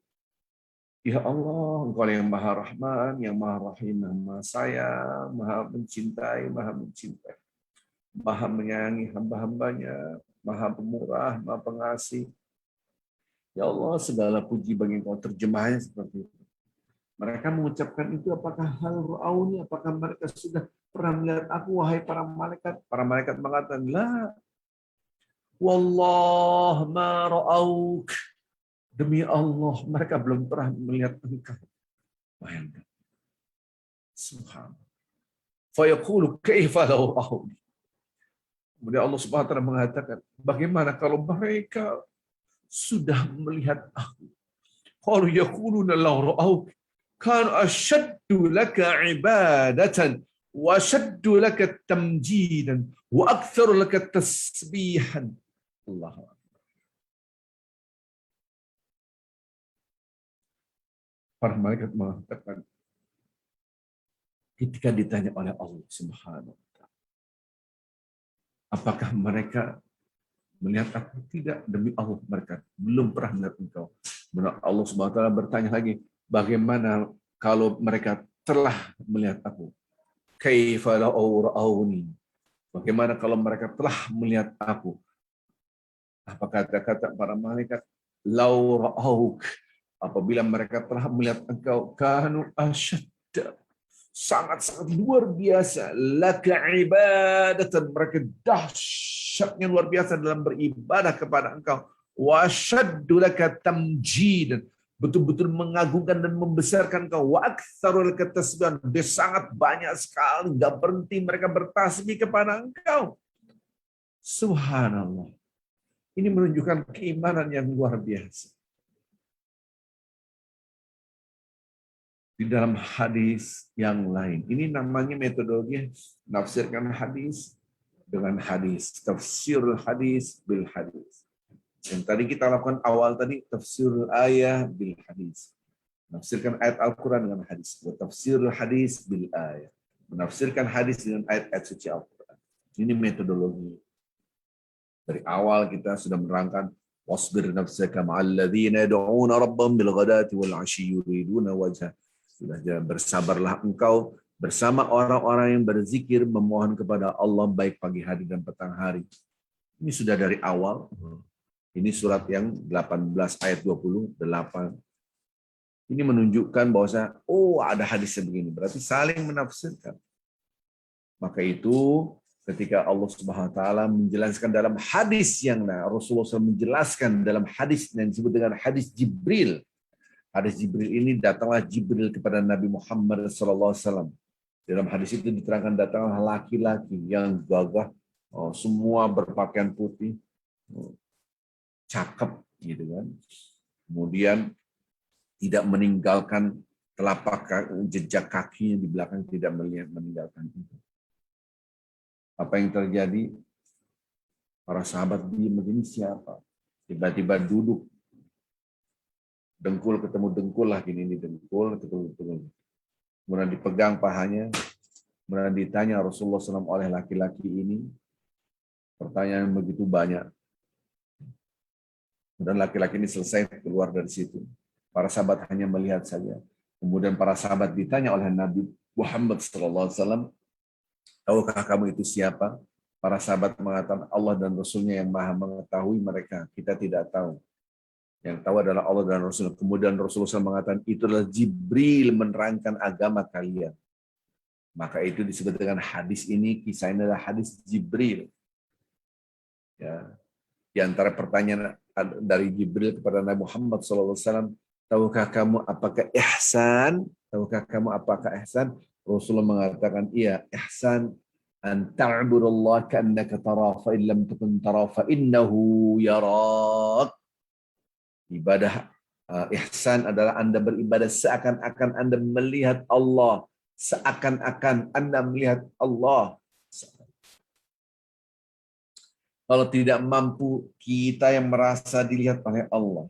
Ya Allah, Engkau yang Maha Rahman, yang Maha Rahim, yang Maha Sayang, Maha Mencintai, Maha menyayangi hamba-hambanya, Maha Pemurah, Maha Pengasih. Ya Allah, segala puji bagi Engkau, terjemahnya seperti itu. Mereka mengucapkan itu, apakah hal ra'auni, apakah mereka sudah pernah melihat aku, wahai para malaikat? Para malaikat mengatakan, la, wallah ma ra'auk. Demi Allah, mereka belum pernah melihat engkau. Bayangkan. Subhanallah. Fayaqulu kaifa law ra'auni. Kemudian Allah Subhanahu wa taala mengatakan, bagaimana kalau mereka sudah melihat aku? Qalu yaquluna law ra'auk kanu ashaddu laka ibadatan wa ashaddu laka tamjidan wa aktsaru laka tasbihan. Allah. Para malaikat mengatakan, ketika ditanya oleh Allah Subhanahu wa taala, apakah mereka melihat aku? Tidak, demi Allah mereka belum pernah melihat engkau. Kemudian Allah Subhanahu wa taala bertanya lagi, bagaimana kalau mereka telah melihat aku? Kaifa law ra'awni? Bagaimana kalau mereka telah melihat aku? Apa kata-kata para malaikat? Law ra'auk. Apabila mereka telah melihat engkau, kanu asyadda, sangat-sangat luar biasa. Laka ibadatan, mereka dahsyatnya luar biasa dalam beribadah kepada engkau. Wa syaddu laka tamjidan, betul-betul mengagungkan dan membesarkan engkau. Wa aktsaru laka tasbihan, dia sangat banyak sekali, enggak berhenti mereka bertasbih kepada engkau. Subhanallah. Ini menunjukkan keimanan yang luar biasa. Di dalam hadis yang lain, ini namanya metodologi nafsirkan hadis dengan hadis, tafsirul hadis bil hadis. Yang tadi kita lakukan awal tadi, tafsirul ayah bil hadis. Menafsirkan ayat Al-Quran dengan hadis. Tafsirul hadis bil ayah. Menafsirkan hadis dengan ayat-ayat suci Al-Quran. Ini metodologi. Dari awal kita sudah menerangkan wasbir nafsaka ma'al ladzina yad'una rabbahum bil ghadati wal 'ashyi yuriduna wajha. Sudah, bersabarlah engkau bersama orang-orang yang berzikir memohon kepada Allah baik pagi hari dan petang hari. Ini sudah dari awal. Ini surat yang 18 ayat 28. Ini menunjukkan bahwa ada hadis yang begini. Berarti saling menafsirkan. Maka itu ketika Allah Subhanahu wa taala menjelaskan dalam hadis yang Rasulullah SAW menjelaskan dalam hadis yang disebut dengan hadis Jibril. Hadis Jibril ini datanglah Jibril kepada Nabi Muhammad SAW. Dalam hadis itu diterangkan datanglah laki-laki yang gagah, semua berpakaian putih, cakep gitu kan. Kemudian tidak meninggalkan telapak jejak kakinya di belakang, tidak meninggalkan itu. Apa yang terjadi? Para sahabat diam begini, siapa? Tiba-tiba duduk. Dengkul ketemu dengkul lah, gini dengkul ketemu dengkul. Kemudian dipegang pahanya, kemudian ditanya Rasulullah SAW oleh laki-laki ini, pertanyaan begitu banyak. Dan laki-laki ini selesai keluar dari situ. Para sahabat hanya melihat saja. Kemudian para sahabat ditanya oleh Nabi Muhammad SAW, tahukah kamu itu siapa? Para sahabat mengatakan Allah dan Rasulnya yang maha mengetahui mereka. Kita tidak tahu. Yang tahu adalah Allah dan Rasul. Kemudian Rasulullah SAW mengatakan, itulah Jibril menerangkan agama kalian. Maka itu disebut dengan hadis ini, kisah ini adalah hadis Jibril. Ya. Di antara pertanyaan dari Jibril kepada Nabi Muhammad SAW, tahukah kamu apakah ihsan? Tahukah kamu apakah ihsan? Rasulullah mengatakan, iya, ihsan an ta'budullah ka'annaka tara fa in lam takun tara fa innahu yarak. Ibadah ihsan adalah Anda beribadah seakan-akan Anda melihat Allah. Seakan-akan Anda melihat Allah. Kalau tidak mampu, kita yang merasa dilihat oleh Allah.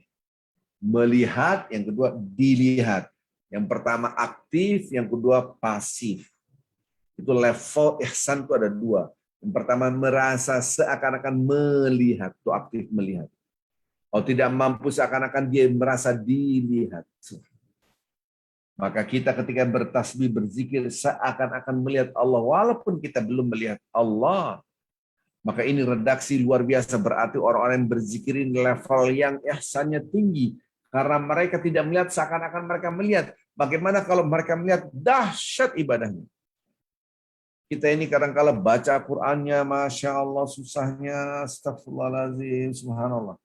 Melihat, yang kedua dilihat. Yang pertama aktif, yang kedua pasif. Itu level ihsan itu ada dua. Yang pertama merasa seakan-akan melihat, itu aktif melihat. Kalau tidak mampu seakan-akan dia merasa dilihat. Maka kita ketika bertasbih, berzikir, seakan-akan melihat Allah. Walaupun kita belum melihat Allah. Maka ini redaksi luar biasa. Berarti orang-orang yang berzikir ini level yang ihsannya tinggi. Karena mereka tidak melihat seakan-akan mereka melihat. Bagaimana kalau mereka melihat? Dahsyat ibadahnya. Kita ini kadang-kala baca Qur'annya, Masya Allah, susahnya, astagfirullahaladzim, subhanallah.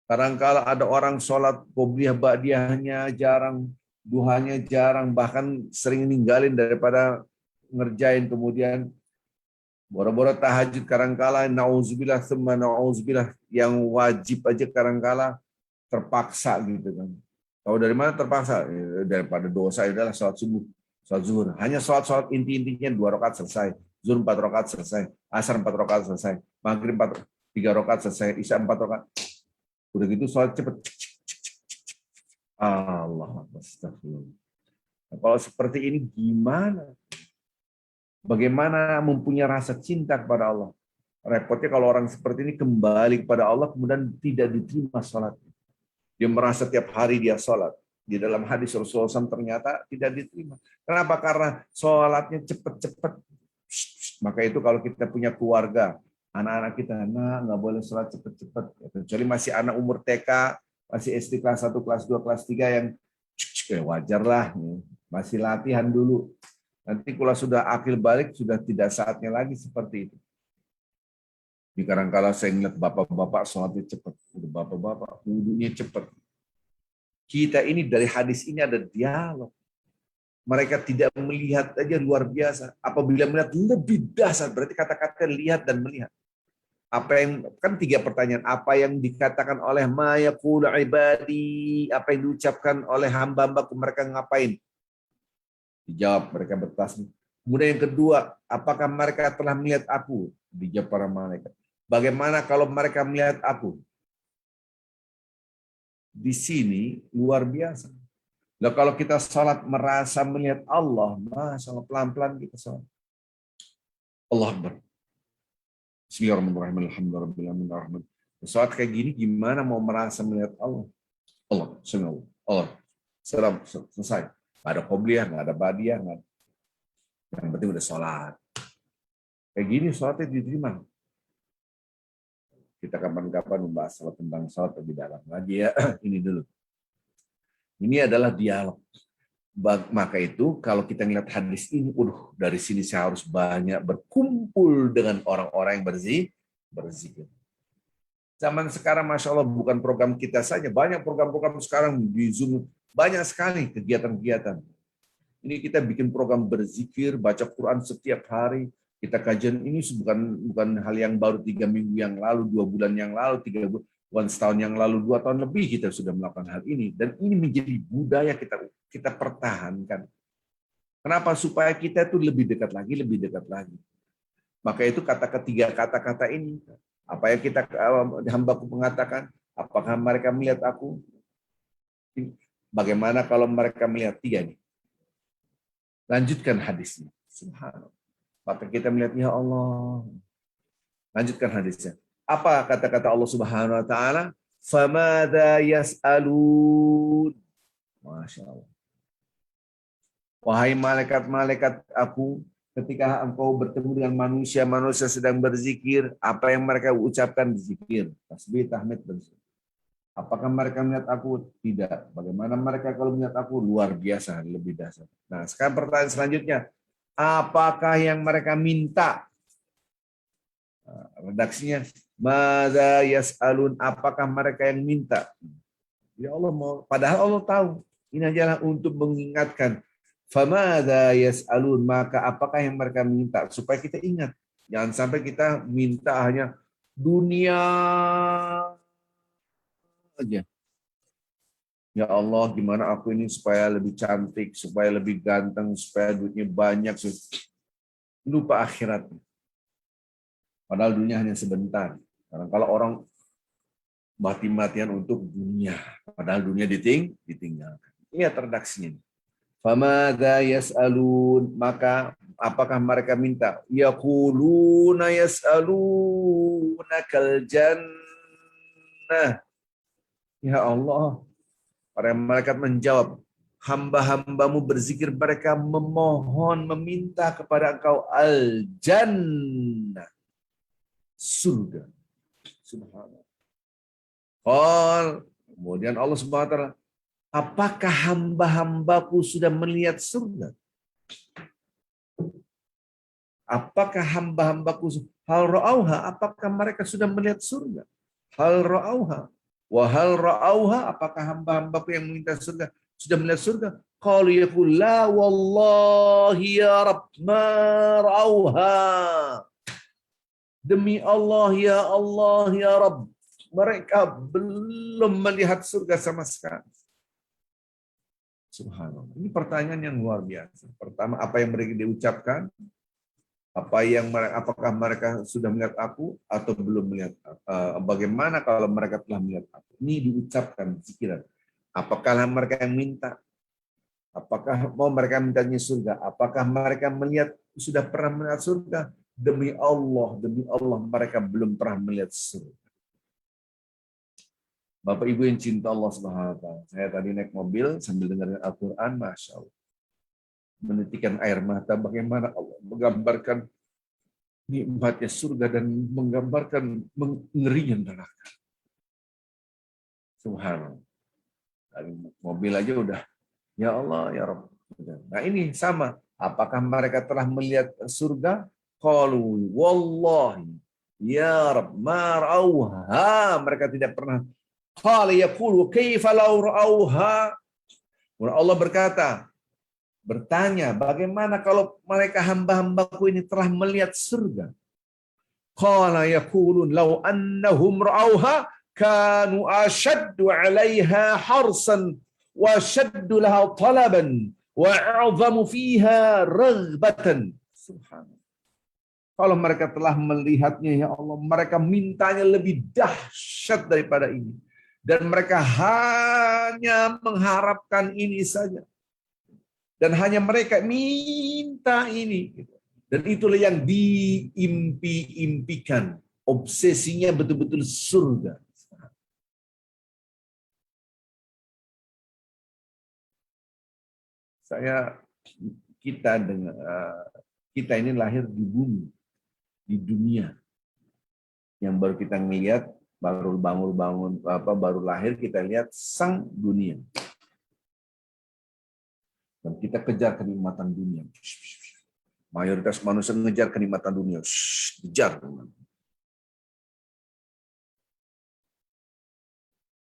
Kadang-kala ada orang sholat qobliyah ba'diyahnya jarang, duhanya jarang, bahkan sering ninggalin daripada ngerjain. Kemudian boro-boro tahajud kadang-kala, na'udzubillah, tsumma na'udzubillah, yang wajib aja kadang-kala terpaksa gitu kan. Tahu dari mana terpaksa? Daripada dosa adalah sholat subuh, sholat zuhur. Hanya sholat inti-intinya 2 rakaat selesai, zuhur 4 rakaat selesai, asar 4 rakaat selesai, maghrib 3 rakaat selesai, isya 4 rakaat. Udah gitu sholat cepet. Allah, astagfirullah. Nah, kalau seperti ini gimana? Bagaimana mempunyai rasa cinta kepada Allah? Repotnya kalau orang seperti ini kembali kepada Allah kemudian tidak diterima sholatnya. Dia merasa tiap hari dia sholat. Di dalam hadis Rasulullah SAW ternyata tidak diterima. Kenapa? Karena sholatnya cepat-cepat. Maka itu kalau kita punya keluarga, anak-anak kita, nah nggak boleh sholat cepat-cepat. Kecuali masih anak umur TK, masih SD kelas 1, kelas 2, kelas 3 yang wajar lah. Masih latihan dulu. Nanti kalau sudah akil balik, sudah tidak saatnya lagi seperti itu. Di kadang-kala saya ngeliat bapak-bapak sholatnya cepat. Bapak-bapak wudunya cepat. Kita ini dari hadis ini ada dialog. Mereka tidak melihat aja luar biasa. Apabila melihat lebih dahsyat, berarti kata-kata lihat dan melihat. Apa yang kan 3 pertanyaan, apa yang dikatakan oleh ma yaqulu ibadi, apa yang diucapkan oleh hamba-hamba mereka ngapain? Dijawab mereka bertasbih. Kemudian yang kedua, apakah mereka telah melihat aku? Dijawab para malaikat. Bagaimana kalau mereka melihat aku? Di sini luar biasa. Nah, kalau kita sholat merasa melihat Allah, masya Allah, pelan-pelan kita sholat. Allah Akbar. Bismillahirrahmanirrahim. Alhamdulillah. Sholat kayak gini gimana mau merasa melihat Allah? Allah, Bismillah. Allah. Selesai. Nggak ada qobliyah, nggak ada badiah, nggak ada. Yang penting udah sholat. Kayak gini sholatnya diterima. Kita kapan-kapan membahas sholat tentang sholat lebih dalam lagi ya. Ini dulu. Ini adalah dialog. Maka itu kalau kita ngeliat hadis ini, dari sini saya harus banyak berkumpul dengan orang-orang yang berzikir. Zaman sekarang Masya Allah bukan program kita saja, banyak program-program sekarang di Zoom, banyak sekali kegiatan-kegiatan. Ini kita bikin program berzikir, baca Quran setiap hari. Kita kajian ini bukan hal yang baru 3 minggu yang lalu, 2 bulan yang lalu, 3 bulan. Setahun yang lalu, 2 tahun lebih kita sudah melakukan hal ini, dan ini menjadi budaya kita pertahankan. Kenapa? Supaya kita itu lebih dekat lagi. Maka itu ketiga kata-kata ini, apa yang kita hambaku mengatakan, apakah mereka melihat aku? Bagaimana kalau mereka melihat 3 nih? Lanjutkan hadisnya. Subhanallah. Maka kita melihat, ya Allah. Lanjutkan hadisnya. Apa kata-kata Allah Subhanahu wa taala? Famadza yas'alun. Masya Allah. Wahai malaikat-malaikat aku, ketika engkau bertemu dengan manusia sedang berzikir, apa yang mereka ucapkan zikir, tasbih, tahmid, berzikir. Apakah mereka melihat aku? Tidak. Bagaimana mereka kalau melihat aku? Luar biasa, lebih dahsyat. Nah, sekarang pertanyaan selanjutnya, apakah yang mereka minta? Redaksinya, madza yas'alun, apakah mereka yang minta? Ya Allah mau, padahal Allah tahu. Ini adalah untuk mengingatkan. Famadza yas'alun, maka apakah yang mereka minta? Supaya kita ingat. Jangan sampai kita minta hanya dunia aja. Ya Allah, gimana aku ini supaya lebih cantik, supaya lebih ganteng, supaya duitnya banyak. Lupa akhiratnya. Padahal dunia hanya sebentar. Karena kalau orang mati-matian untuk dunia, padahal dunia ditinggalkan. Lihat redaksinya. Famadza yas'alun, maka apakah mereka minta? Yaquluna yas'alunakal jannah. Ya Allah, para malaikat menjawab, hamba-hambamu berzikir, mereka memohon, meminta kepada engkau al-jannah, surga. Subhanallah. Kemudian Allah Subhanahu wa taala, apakah hamba-hambaku sudah melihat surga? Apakah hamba-hambaku hal ra'auha, apakah mereka sudah melihat surga? Hal ra'auha. Wa hal ra'auha, apakah hamba-hambaku yang meminta surga sudah melihat surga? Qalu yaqul la wallahi ya Rabb ma ra'auha. Demi Allah ya Rabb, mereka belum melihat surga sama sekali. Subhanallah. Ini pertanyaan yang luar biasa. Pertama, apa yang mereka diucapkan? Apakah mereka sudah melihat aku atau belum melihat? Bagaimana kalau mereka telah melihat aku? Ini diucapkan pikiran. Apakah mereka yang minta? Apakah mau mereka mintanya surga? Apakah mereka melihat sudah pernah melihat surga? Demi Allah mereka belum pernah melihat surga. Bapak Ibu yang cinta Allah Subhanahu wa taala. Saya tadi naik mobil sambil dengar Al-Qur'an, Masya Allah. Menitikan air mata bagaimana Allah menggambarkan nikmatnya surga dan menggambarkan ngerinya neraka. Subhanallah. Dari mobil aja udah, ya Allah, ya Rabb. Nah ini sama. Apakah mereka telah melihat surga? Qalu wallahi ya Rabb ma ra'auha. Mereka tidak pernah. Qala yaqulu kaifa law ra'auha. Allah bertanya, bagaimana kalau mereka hamba-hambaku ini telah melihat surga? Qala yaqulun law annahum ra'auha kanu ashaddu 'alaiha harsan wa ashaddu laha talaban wa a'zamu fiha raghbatan. Subhanallah. Kalau mereka telah melihatnya, ya Allah, mereka mintanya lebih dahsyat daripada ini. Dan mereka hanya mengharapkan ini saja. Dan hanya mereka minta ini. Dan itulah yang diimpi-impikan. Obsesinya betul-betul surga. Kita ini lahir di bumi, di dunia. Yang baru kita ngelihat, baru lahir kita lihat sang dunia. Dan kita kejar kenikmatan dunia. Mayoritas manusia mengejar kenikmatan dunia. Kejar.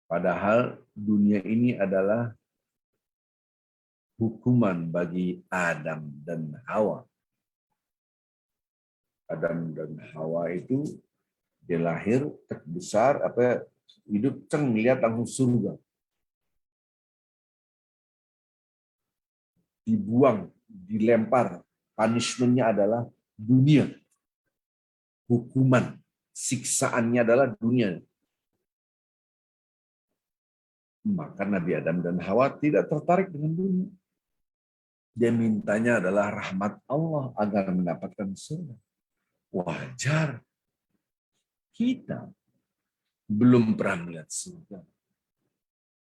Padahal dunia ini adalah hukuman bagi Adam dan Hawa. Adam dan Hawa itu dia lahir, besar, hidup lihat langsung surga. Dibuang, dilempar. Punishment-nya adalah dunia. Hukuman, siksaannya adalah dunia. Maka Nabi Adam dan Hawa tidak tertarik dengan dunia. Dia mintanya adalah rahmat Allah agar mendapatkan surga. Wajar. Kita belum pernah melihat surga.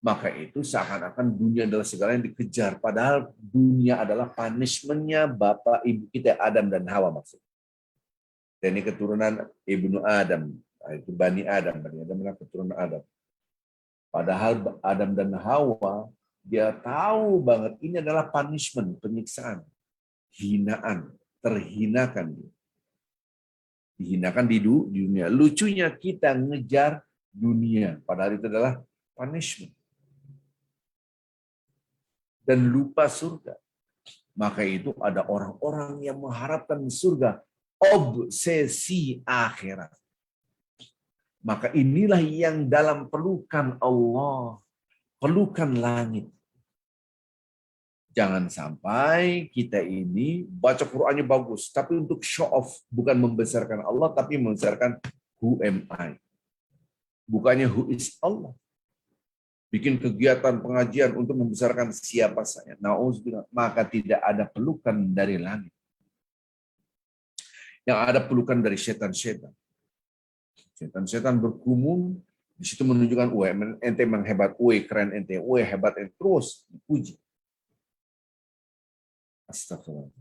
Maka itu seakan-akan dunia adalah segala yang dikejar. Padahal dunia adalah punishment-nya bapak ibu kita Adam dan Hawa maksudnya. Dan ini keturunan Ibnu Adam. Itu Bani Adam. Bani Adam adalah keturunan Adam. Padahal Adam dan Hawa, dia tahu banget ini adalah punishment, penyiksaan. Hinaan, terhinakan. Dihinakan di dunia. Lucunya kita ngejar dunia. Padahal itu adalah punishment. Dan lupa surga. Maka itu ada orang-orang yang mengharapkan surga. Obsesi akhirat. Maka inilah yang dalam pelukan Allah. Pelukan langit. Jangan sampai kita ini baca Qur'annya bagus. Tapi untuk show off. Bukan membesarkan Allah. Tapi membesarkan who am I. Bukannya who is Allah. Bikin kegiatan pengajian untuk membesarkan siapa saya. Na'udzubillah, maka tidak ada pelukan dari langit. Yang ada pelukan dari setan-setan. Setan-setan bergumul, di situ menunjukkan, ente memang hebat, keren ente, hebat ente, terus dipuji. Astagfirullah.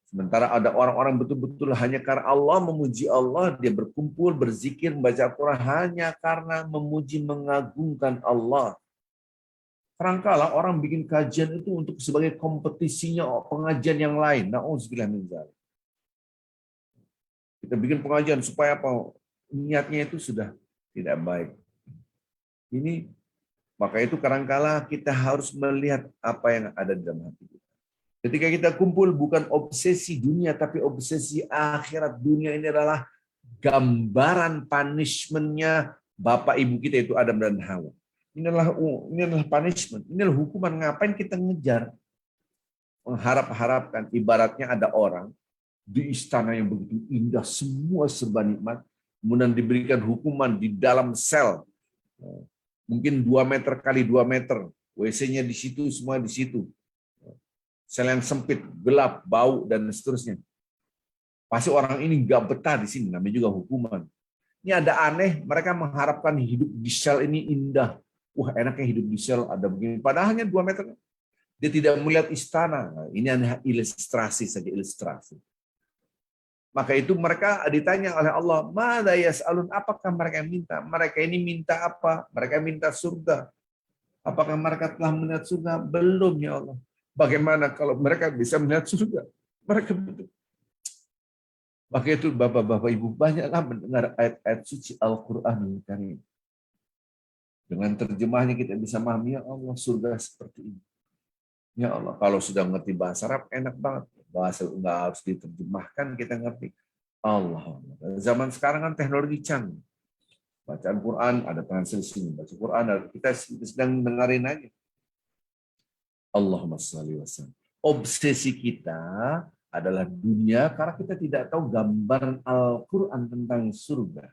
Sementara ada orang-orang betul-betul hanya karena Allah, memuji Allah, dia berkumpul, berzikir, membaca Al-Quran hanya karena memuji, mengagungkan Allah. Kadang-kala orang bikin kajian itu untuk sebagai kompetisinya pengajian yang lain. Na'udzubillah min dzalik. Kita bikin pengajian supaya apa? Niatnya itu sudah tidak baik. Maka itu kadang-kala kita harus melihat apa yang ada di dalam hati kita. Ketika kita kumpul bukan obsesi dunia tapi obsesi akhirat. Dunia ini adalah gambaran punishment-nya bapak ibu kita itu Adam dan Hawa. Ini adalah punishment, ini adalah hukuman. Ngapain kita ngejar? Mengharap-harapkan, ibaratnya ada orang di istana yang begitu indah, semua serba nikmat, kemudian diberikan hukuman di dalam sel, mungkin 2 meter kali 2 meter, WC-nya di situ, semua di situ. sel yang sempit, gelap, bau, dan seterusnya. Pasti orang ini nggak betah di sini, namanya juga hukuman. Ini ada aneh, mereka mengharapkan hidup di sel ini indah. Wah, enaknya hidup di sel, ada begini. Padahal hanya 2 meter. Dia tidak melihat istana. Nah, ini hanya ilustrasi saja, ilustrasi. Maka itu mereka ditanya oleh Allah, "Mada yas'alun?" Apakah mereka minta? Mereka ini minta apa? Mereka minta surga. Apakah mereka telah melihat surga? Belum, ya Allah. Bagaimana kalau mereka bisa melihat surga? Mereka betul. Maka itu Bapak-bapak Ibu banyaklah mendengar ayat-ayat suci Al-Qur'anul Karim. Dengan terjemahnya kita bisa memahami, ya Allah, surga seperti ini. Ya Allah, kalau sudah ngerti bahasa Arab enak banget. Bahasa nggak harus diterjemahkan, kita ngerti. Allah. Zaman sekarang kan teknologi canggih. Bacaan Quran ada translasi, baca Quran kita sedang dengerin aja. Allahumma shalli wa sallam. Obsesi kita adalah dunia karena kita tidak tahu gambaran Al-Quran tentang surga.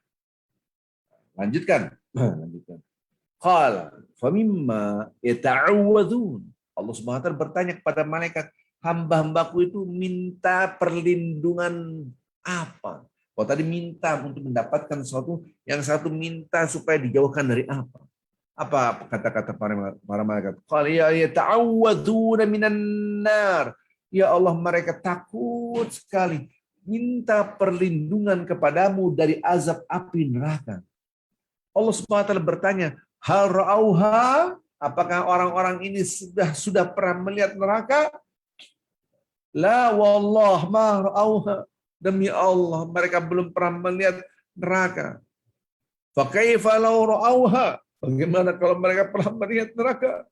Lanjutkan. Lanjutkan. Qala famimma yata'awwadzun. Allah Subhanahu wa taala bertanya kepada malaikat, hamba-hambaku itu minta perlindungan apa? Kalau tadi minta untuk mendapatkan sesuatu, yang satu minta supaya dijauhkan dari apa? Apa kata-kata para malaikat? Qala ya yata'awwadzuna minan nar. Ya Allah, mereka takut sekali minta perlindungan kepadamu dari azab api neraka. Allah Subhanahu wa taala bertanya, hal ra'auha? Apakah orang-orang ini sudah pernah melihat neraka? La wallah ma ra'auha. Demi Allah, mereka belum pernah melihat neraka. Fa kaifa law ra'auha? Bagaimana kalau mereka pernah melihat neraka?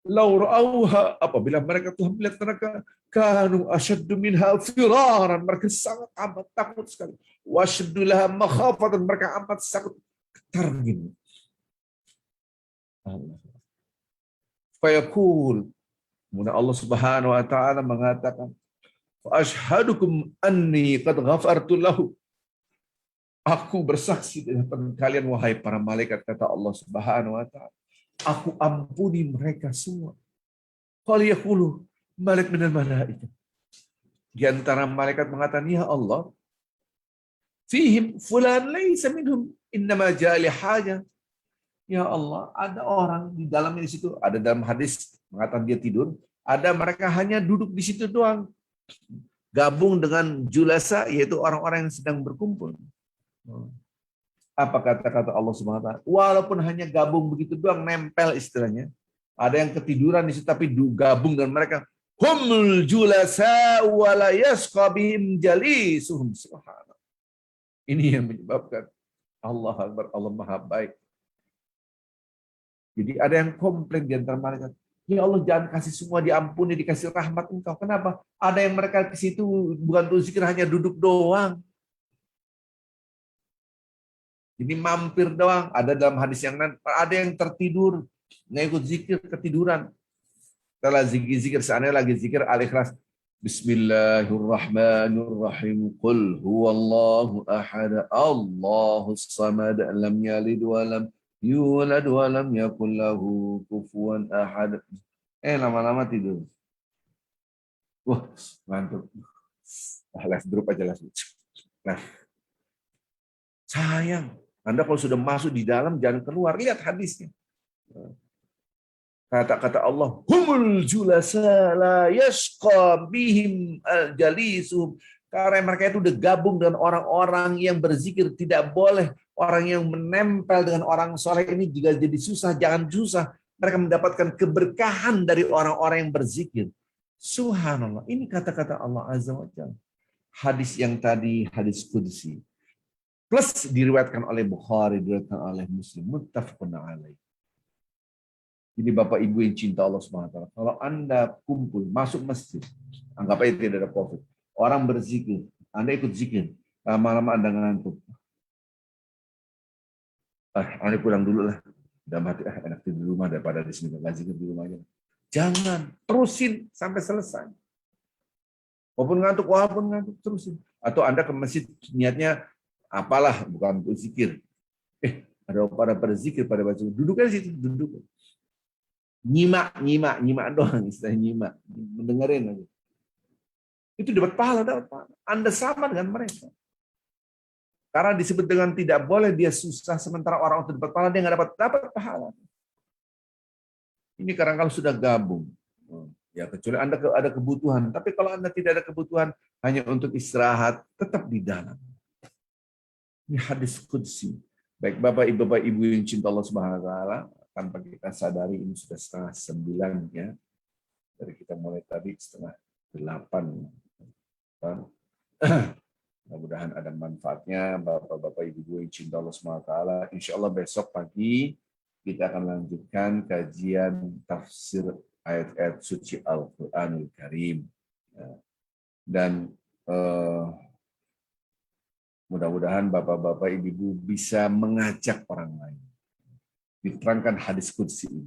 Law ra'auha, apabila mereka telah melihat neraka, kanu asyaddu minha firaran. Mereka sangat amat takut sekali. Wa asyaddu laha makhafatan. Mereka amat sangat getar. Fayaqul, kemudian Allah Subhanahu wa taala mengatakan, "Fa asyhadukum anni qad ghafartu lahu." Aku bersaksi di hadapan kalian wahai para malaikat, kata Allah Subhanahu wa taala, aku ampuni mereka semua. Qala yaqulu malik minal malaikah. Di antara malaikat mengatakan, ya Allah, fihim fulan laysa minhum innama jali haja. Ya Allah, ada orang di dalam di situ, ada dalam hadis mengatakan dia tidur, ada mereka hanya duduk di situ doang. Gabung dengan julasa, yaitu orang-orang yang sedang berkumpul. Apa kata-kata Allah Subhanahu wa taala? Walaupun hanya gabung begitu doang, nempel istilahnya. Ada yang ketiduran di situ tapi gabung dengan mereka. Humul julasa wa la yasqa bihim jalisuhum. Subhanallah. Ini yang menyebabkan Allah Akbar, Allah Maha Baik. Jadi ada yang komplain di antara malaikat. Ya Allah, jangan kasih semua diampuni, dikasih rahmat Engkau. Kenapa? Ada yang mereka ke situ bukan untuk zikir, hanya duduk doang. Ini mampir doang. Ada dalam hadis yang lain, ada yang tertidur, nggak ikut zikir, ketiduran. Setelah zikir, seandainya lagi zikir al-ikhlas. Bismillahirrahmanirrahim. Qul huwallahu ahad, Allahus samad, lam yalid wa lam yulad wa lam yakul lahu kufuwan ahad. Lama-lama tidur. Wah, ngantuk. Left drop aja langsung. Nah, sayang. Anda kalau sudah masuk di dalam, jangan keluar. Lihat hadisnya. Kata-kata Allah, humul julasa la yashqa bihim jalisuhum. Karena mereka itu udah gabung dengan orang-orang yang berzikir. Tidak boleh orang yang menempel dengan orang soleh ini juga jadi susah. Jangan susah. Mereka mendapatkan keberkahan dari orang-orang yang berzikir. Subhanallah. Ini kata-kata Allah Azza wa Jalla. Hadis yang tadi, hadis qudsi. Plus diriwayatkan oleh Bukhari, diriwayatkan oleh Muslim. Muttafaqun alaih. Ini Bapak Ibu yang cinta Allah Subhanahu wa taala. Kalau Anda kumpul, masuk masjid, anggap aja tidak ada COVID. Orang berzikir, Anda ikut zikir. Lama-lama Anda ngantuk. Anda pulang dulu lah. Dalam hati, enak di rumah daripada di sini. Nggak zikir di rumahnya. Jangan, terusin sampai selesai. Walaupun ngantuk, terusin. Atau Anda ke masjid, niatnya apalah, bukan untuk zikir. Ada pada zikir, pada baca. Duduk aja situ, duduk. Nyimak doang, istilah nyimak, mendengarin aja. Itu dapat pahala. Anda sama dengan mereka. Karena disebut dengan tidak boleh dia susah, sementara orang itu dapat pahala, dia nggak dapat pahala. Ini karena kalau sudah gabung. Ya, kecuali Anda ada kebutuhan. Tapi kalau Anda tidak ada kebutuhan, hanya untuk istirahat, tetap di dalam. Ini hadis qudsi. Baik Bapak Ibu yang cinta Allah Subhanahu wa taala, tanpa kita sadari ini sudah 8:30 ya. Dari kita mulai tadi 7:30. Mudah-mudahan ada manfaatnya Bapak Ibu yang cinta Allah Subhanahu wa taala. Insyaallah besok pagi kita akan lanjutkan kajian tafsir ayat-ayat suci Al-Qur'anul Karim. Dan mudah-mudahan Bapak-bapak Ibu bisa mengajak orang lain. Diterangkan hadis qudsi ini.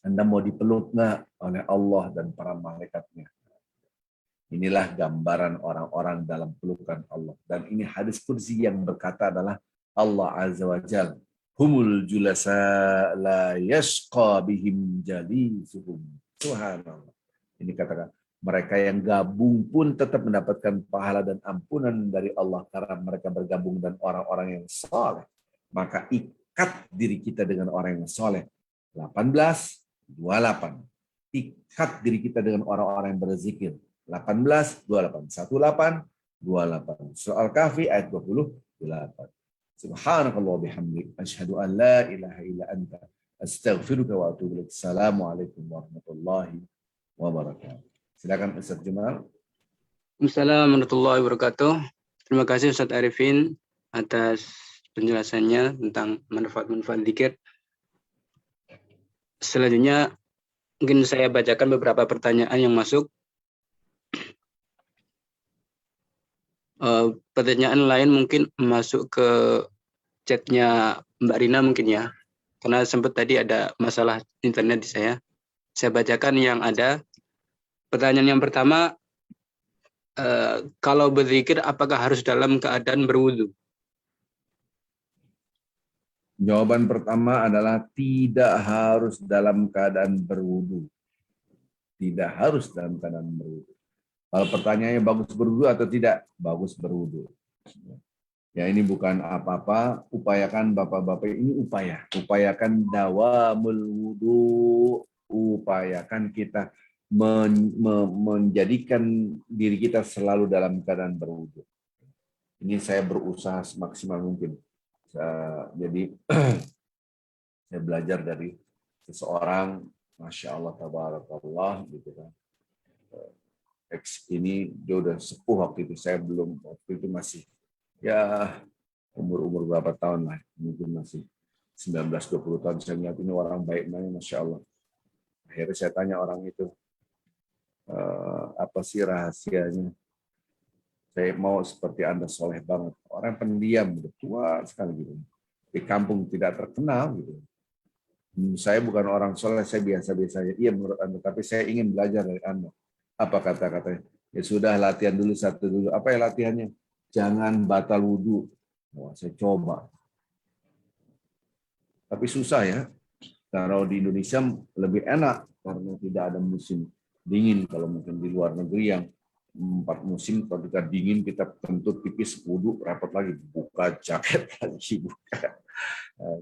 Anda mau dipeluk nggak oleh Allah dan para malaikatnya? Inilah gambaran orang-orang dalam pelukan Allah. Dan ini hadis qudsi yang berkata adalah Allah Azza wa Jalla, humul julasa la yashqa bihim jalisuhum. Subhanallah. Ini katakan, mereka yang gabung pun tetap mendapatkan pahala dan ampunan dari Allah karena mereka bergabung dan orang-orang yang soleh. Maka ikat diri kita dengan orang yang soleh. 18:28. Ikat diri kita dengan orang-orang yang berzikir. 18:28. 18:28. Soal Kahfi ayat 28. Subhanakallah bihamdik. Asyhadu an la ilaha illa anta. Astaghfiruka wa atubu ilaik. Assalamualaikum warahmatullahi wabarakatuh. Silakan Ustaz Jamal. Assalamualaikum warahmatullahi wabarakatuh. Terima kasih Ustaz Arifin atas penjelasannya tentang manfaat-manfaat zikir. Selanjutnya mungkin saya bacakan beberapa pertanyaan yang masuk. Pertanyaan lain mungkin masuk ke chatnya Mbak Rina mungkin ya. Karena sempat tadi ada masalah internet di saya. Saya bacakan yang ada. Pertanyaan yang pertama, kalau berzikir apakah harus dalam keadaan berwudu? Jawaban pertama adalah tidak harus dalam keadaan berwudu. Tidak harus dalam keadaan berwudu. Kalau pertanyaannya bagus berwudu atau tidak? Bagus berwudu. Ya ini bukan apa-apa, upayakan Bapak-bapak ini upayakan dawamul wudu, upayakan kita menjadikan diri kita selalu dalam keadaan berwudu. Ini saya berusaha semaksimal mungkin. Jadi saya belajar dari seseorang, masya Allah, tabarakallah, gitu kan. Ini dia udah sepuh waktu itu, saya belum, waktu itu masih ya umur berapa tahun lah, mungkin masih 19-20 tahun. Saya lihat ini orang baik banget, masya Allah. Akhirnya saya tanya orang itu, apa sih rahasianya? Saya mau seperti Anda soleh banget. Orang pendiam, tua sekali gitu. Di kampung tidak terkenal gitu. Saya bukan orang soleh, saya biasa-biasa aja. Iya menurut Anda, tapi saya ingin belajar dari Anda. Apa kata-katanya? Ya sudah, latihan dulu satu dulu. Apa ya latihannya? Jangan batal wudhu. Wah, saya coba. Tapi susah ya. Kalau di Indonesia lebih enak karena tidak ada musim dingin. Kalau mungkin di luar negeri yang 4 musim, kalau kita dingin kita kentut tipis, wudhu repot lagi, buka jaket lagi buka.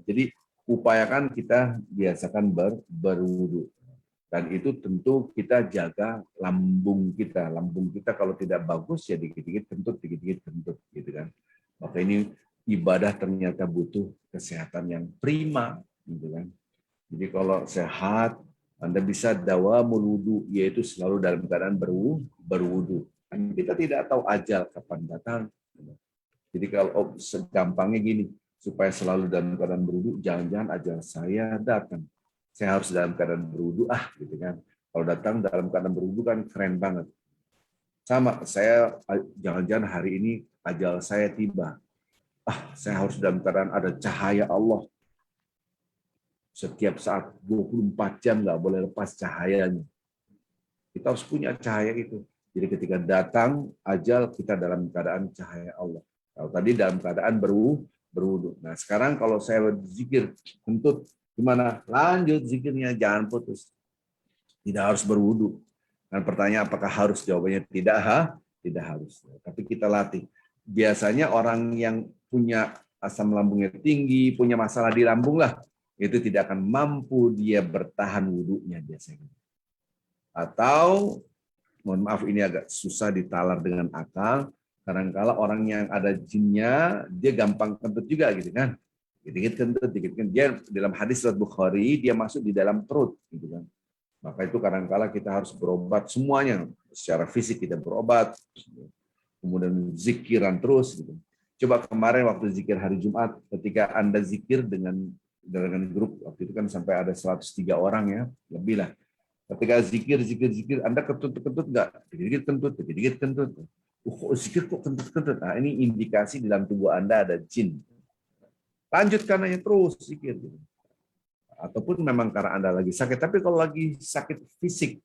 Jadi upayakan kita biasakan berwudhu. Dan itu tentu kita jaga lambung kita. Lambung kita kalau tidak bagus ya dikit-dikit kentut, gitu kan. Maka ini ibadah ternyata butuh kesehatan yang prima, gitu kan. Jadi kalau sehat, Anda bisa dawamul wudu, yaitu selalu dalam keadaan berwudu. Kita tidak tahu ajal kapan datang. Jadi kalau segampangnya gini, supaya selalu dalam keadaan berwudu, jangan-jangan ajal saya datang. Saya harus dalam keadaan berwudu, gitu kan. Kalau datang dalam keadaan berwudu kan keren banget. Sama, saya jangan-jangan hari ini ajal saya tiba. Saya harus dalam keadaan ada cahaya Allah. Setiap saat 24 jam nggak boleh lepas cahayanya. Kita harus punya cahaya itu. Jadi ketika datang ajal, kita dalam keadaan cahaya Allah. Kalau tadi dalam keadaan berwudu. Nah sekarang kalau saya berzikir kentut, Gimana? Lanjut zikirnya, jangan putus. Tidak harus berwudu. Dan pertanyaan apakah harus? Jawabannya tidak, tidak harus. Tapi kita latih. Biasanya orang yang punya asam lambungnya tinggi, punya masalah di lambung lah, itu tidak akan mampu dia bertahan wudunya biasanya. Atau, mohon maaf ini agak susah ditalar dengan akal, kadang-kala orang yang ada jinnya, dia gampang kentut juga gitu kan. Dikit kentut, dikit kentut. Dia dalam hadis riwayat Bukhari, dia masuk di dalam perut gitu kan. Maka itu kadang-kala kita harus berobat semuanya. Secara fisik kita berobat, kemudian zikiran terus. Gitu. Coba kemarin waktu zikir hari Jumat, ketika Anda zikir dengan grup, waktu itu kan sampai ada 103 orang ya, lebih lah. Ketika zikir, Anda kentut-kentut nggak? Dikit-dikit kentut, dikit-dikit kentut. Kok zikir kok kentut-kentut? Nah, ini indikasi di dalam tubuh Anda ada jin. Lanjutkan aja terus zikir. Gitu. Ataupun memang karena Anda lagi sakit, tapi kalau lagi sakit fisik,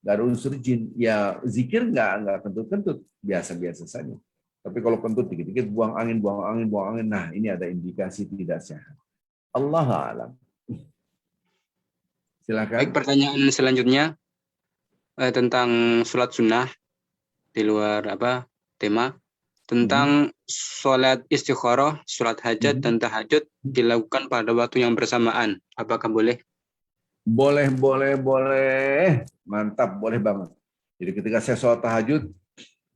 nggak ada unsur jin, ya zikir nggak kentut-kentut, biasa-biasa saja. Tapi kalau kentut dikit-dikit buang angin, nah ini ada indikasi tidak sehat. Allah alam. Baik, Silakan. pertanyaan selanjutnya tentang sholat sunnah di luar tema tentang sholat istikharah, sholat hajat dan tahajud dilakukan pada waktu yang bersamaan. Apakah boleh? Boleh. Mantap, boleh banget. Jadi ketika saya sholat tahajud,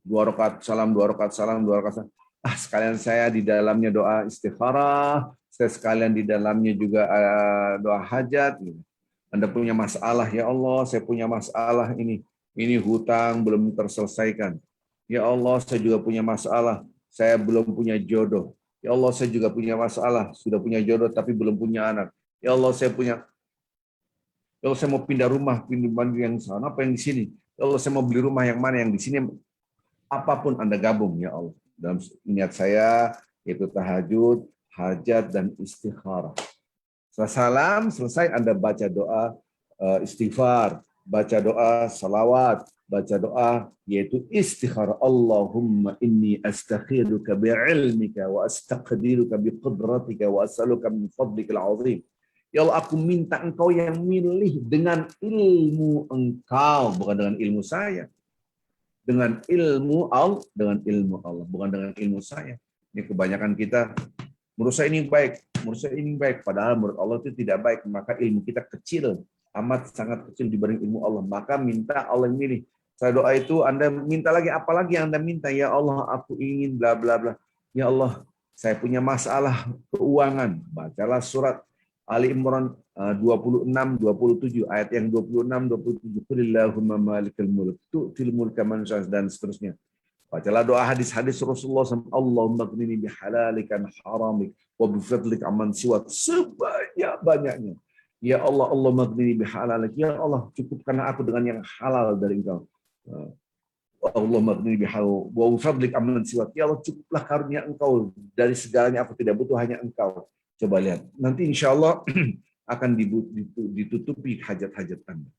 2 rakaat salam, 2 rakaat salam, 2 rakaat salam. Sekalian saya di dalamnya doa istikharah, saya sekalian di dalamnya juga doa hajat. Gitu. Anda punya masalah, ya Allah, saya punya masalah ini hutang belum terselesaikan. Ya Allah, saya juga punya masalah, saya belum punya jodoh. Ya Allah, saya juga punya masalah, sudah punya jodoh tapi belum punya anak. Ya Allah, saya mau pindah rumah, yang sana apa yang di sini. Ya Allah, saya mau beli rumah yang mana, yang di sini. Apapun Anda gabung, ya Allah. Dalam niat saya, yaitu tahajud, hajat, dan istikharah. Setelah salam, selesai Anda baca doa istighfar, baca doa salawat, baca doa yaitu istikharah. Allahumma inni astakhiruka bi'ilmika wa astaqdiruka biqudratika wa as'aluka min fadlikal azim. Ya Allah, aku minta engkau yang milih dengan ilmu engkau, bukan dengan ilmu saya. Dengan ilmu Allah, bukan dengan ilmu saya. Ini kebanyakan kita, menurut saya ini baik, padahal menurut Allah itu tidak baik. Maka ilmu kita kecil, amat sangat kecil dibanding ilmu Allah. Maka minta Allah yang milih. Saya doa itu Anda minta lagi, apalagi yang Anda minta, ya Allah aku ingin bla bla bla. Ya Allah, saya punya masalah keuangan. Bacalah surat Ali Imran 26, 27, ayat yang 26, 27. Qulillahumma malikal mulk, tu'til mulka man tasha' dan seterusnya. Bacalah doa hadis-hadis Rasulullah SAW. Allahumma ghnini bihalalika an haramik wa bifadlika amman siwak. Sebanyak-banyaknya. Ya Allah, Allahumma ghnini bihalalik. Ya Allah, cukupkanlah aku dengan yang halal dari Engkau. Allahumma ghnini bihalal wa bifadlika amman siwak. Ya Allah, cukuplah karunia Engkau. Dari segalanya aku tidak butuh, hanya Engkau. Coba lihat. Nanti insya Allah akan ditutupi hajat-hajat Anda.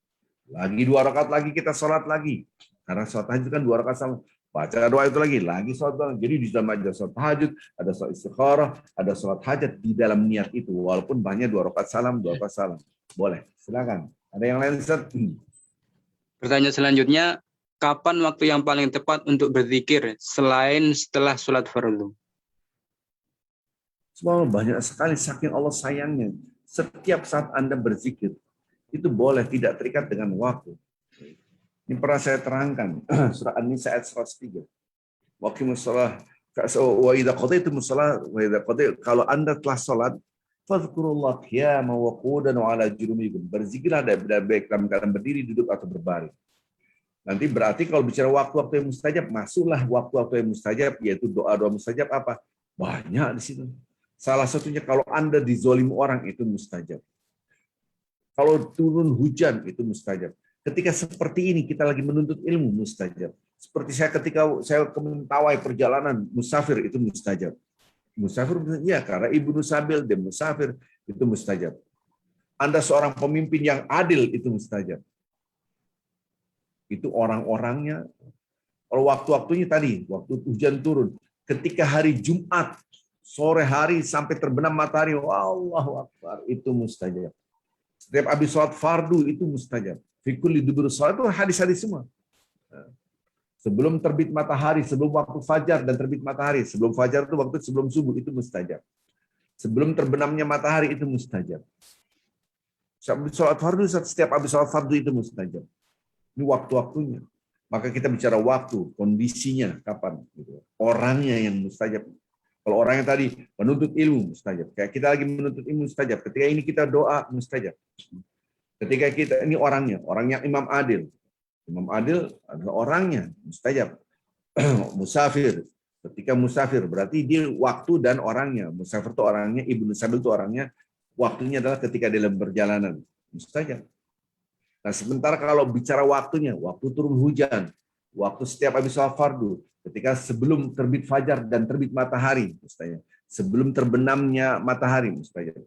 Lagi 2 rakaat lagi kita sholat lagi. Karena sholat tahajud kan 2 rakaat sama. Baca doa itu lagi sholat. Jadi di dalam ada sholat tahajud, ada sholat istikharah, ada sholat hajat di dalam niat itu. Walaupun banyak 2 rakaat salam, 2 rakaat salam. Boleh, silakan. Ada yang lain, Ustaz? Pertanyaan selanjutnya, kapan waktu yang paling tepat untuk berzikir selain setelah sholat fardu? Semua banyak sekali, saking Allah sayangnya. Setiap saat Anda berzikir, itu boleh, tidak terikat dengan waktu. Ini pernah saya terangkan, surah An-Nisa ayat 103. Kalau Anda telah sholat, fadhkurullah qiyaman wa qu'udan wa ala junubikum. Berzikirlah baik dalam keadaan berdiri, duduk atau berbaring. Nanti berarti kalau bicara waktu-waktu yang mustajab, masuklah waktu-waktu yang mustajab, yaitu doa-doa mustajab apa? Banyak di situ. Salah satunya kalau Anda dizolimi orang, itu mustajab. Kalau turun hujan, itu mustajab. Ketika seperti ini, kita lagi menuntut ilmu, mustajab. Seperti saya ketika saya ke Mentawai perjalanan, musafir, itu mustajab. Musafir, ya karena Ibnu Sabil, dia musafir, itu mustajab. Anda seorang pemimpin yang adil, itu mustajab. Itu orang-orangnya. Kalau waktu-waktunya tadi, waktu hujan turun, ketika hari Jumat, Sore hari sampai terbenam matahari, Allahu Akbar, itu mustajab. Setiap habis sholat fardu itu mustajab. Fikul dubur sholat itu hadis-hadis semua. Sebelum terbit matahari, sebelum waktu fajar dan terbit matahari, sebelum fajar itu waktu sebelum subuh itu mustajab. Sebelum terbenamnya matahari itu mustajab. Sholat fardu, setiap habis sholat fardu itu mustajab. Ini waktu-waktunya. Maka kita bicara waktu, kondisinya kapan, gitu. Orangnya yang mustajab. Kalau orangnya tadi menuntut ilmu mustajab, kayak kita lagi menuntut ilmu mustajab. Ketika ini kita doa mustajab. Ketika kita ini orangnya Imam Adil. Imam Adil adalah orangnya mustajab. Musafir. Ketika musafir berarti dia waktu dan orangnya. Musafir itu orangnya, Ibnu Sabil itu orangnya. Waktunya adalah ketika dalam perjalanan. Mustajab. Nah, sementara kalau bicara waktunya, waktu turun hujan, waktu setiap habis sholat fardu, ketika sebelum terbit fajar dan terbit matahari, mustajab. Sebelum terbenamnya matahari, mustajab.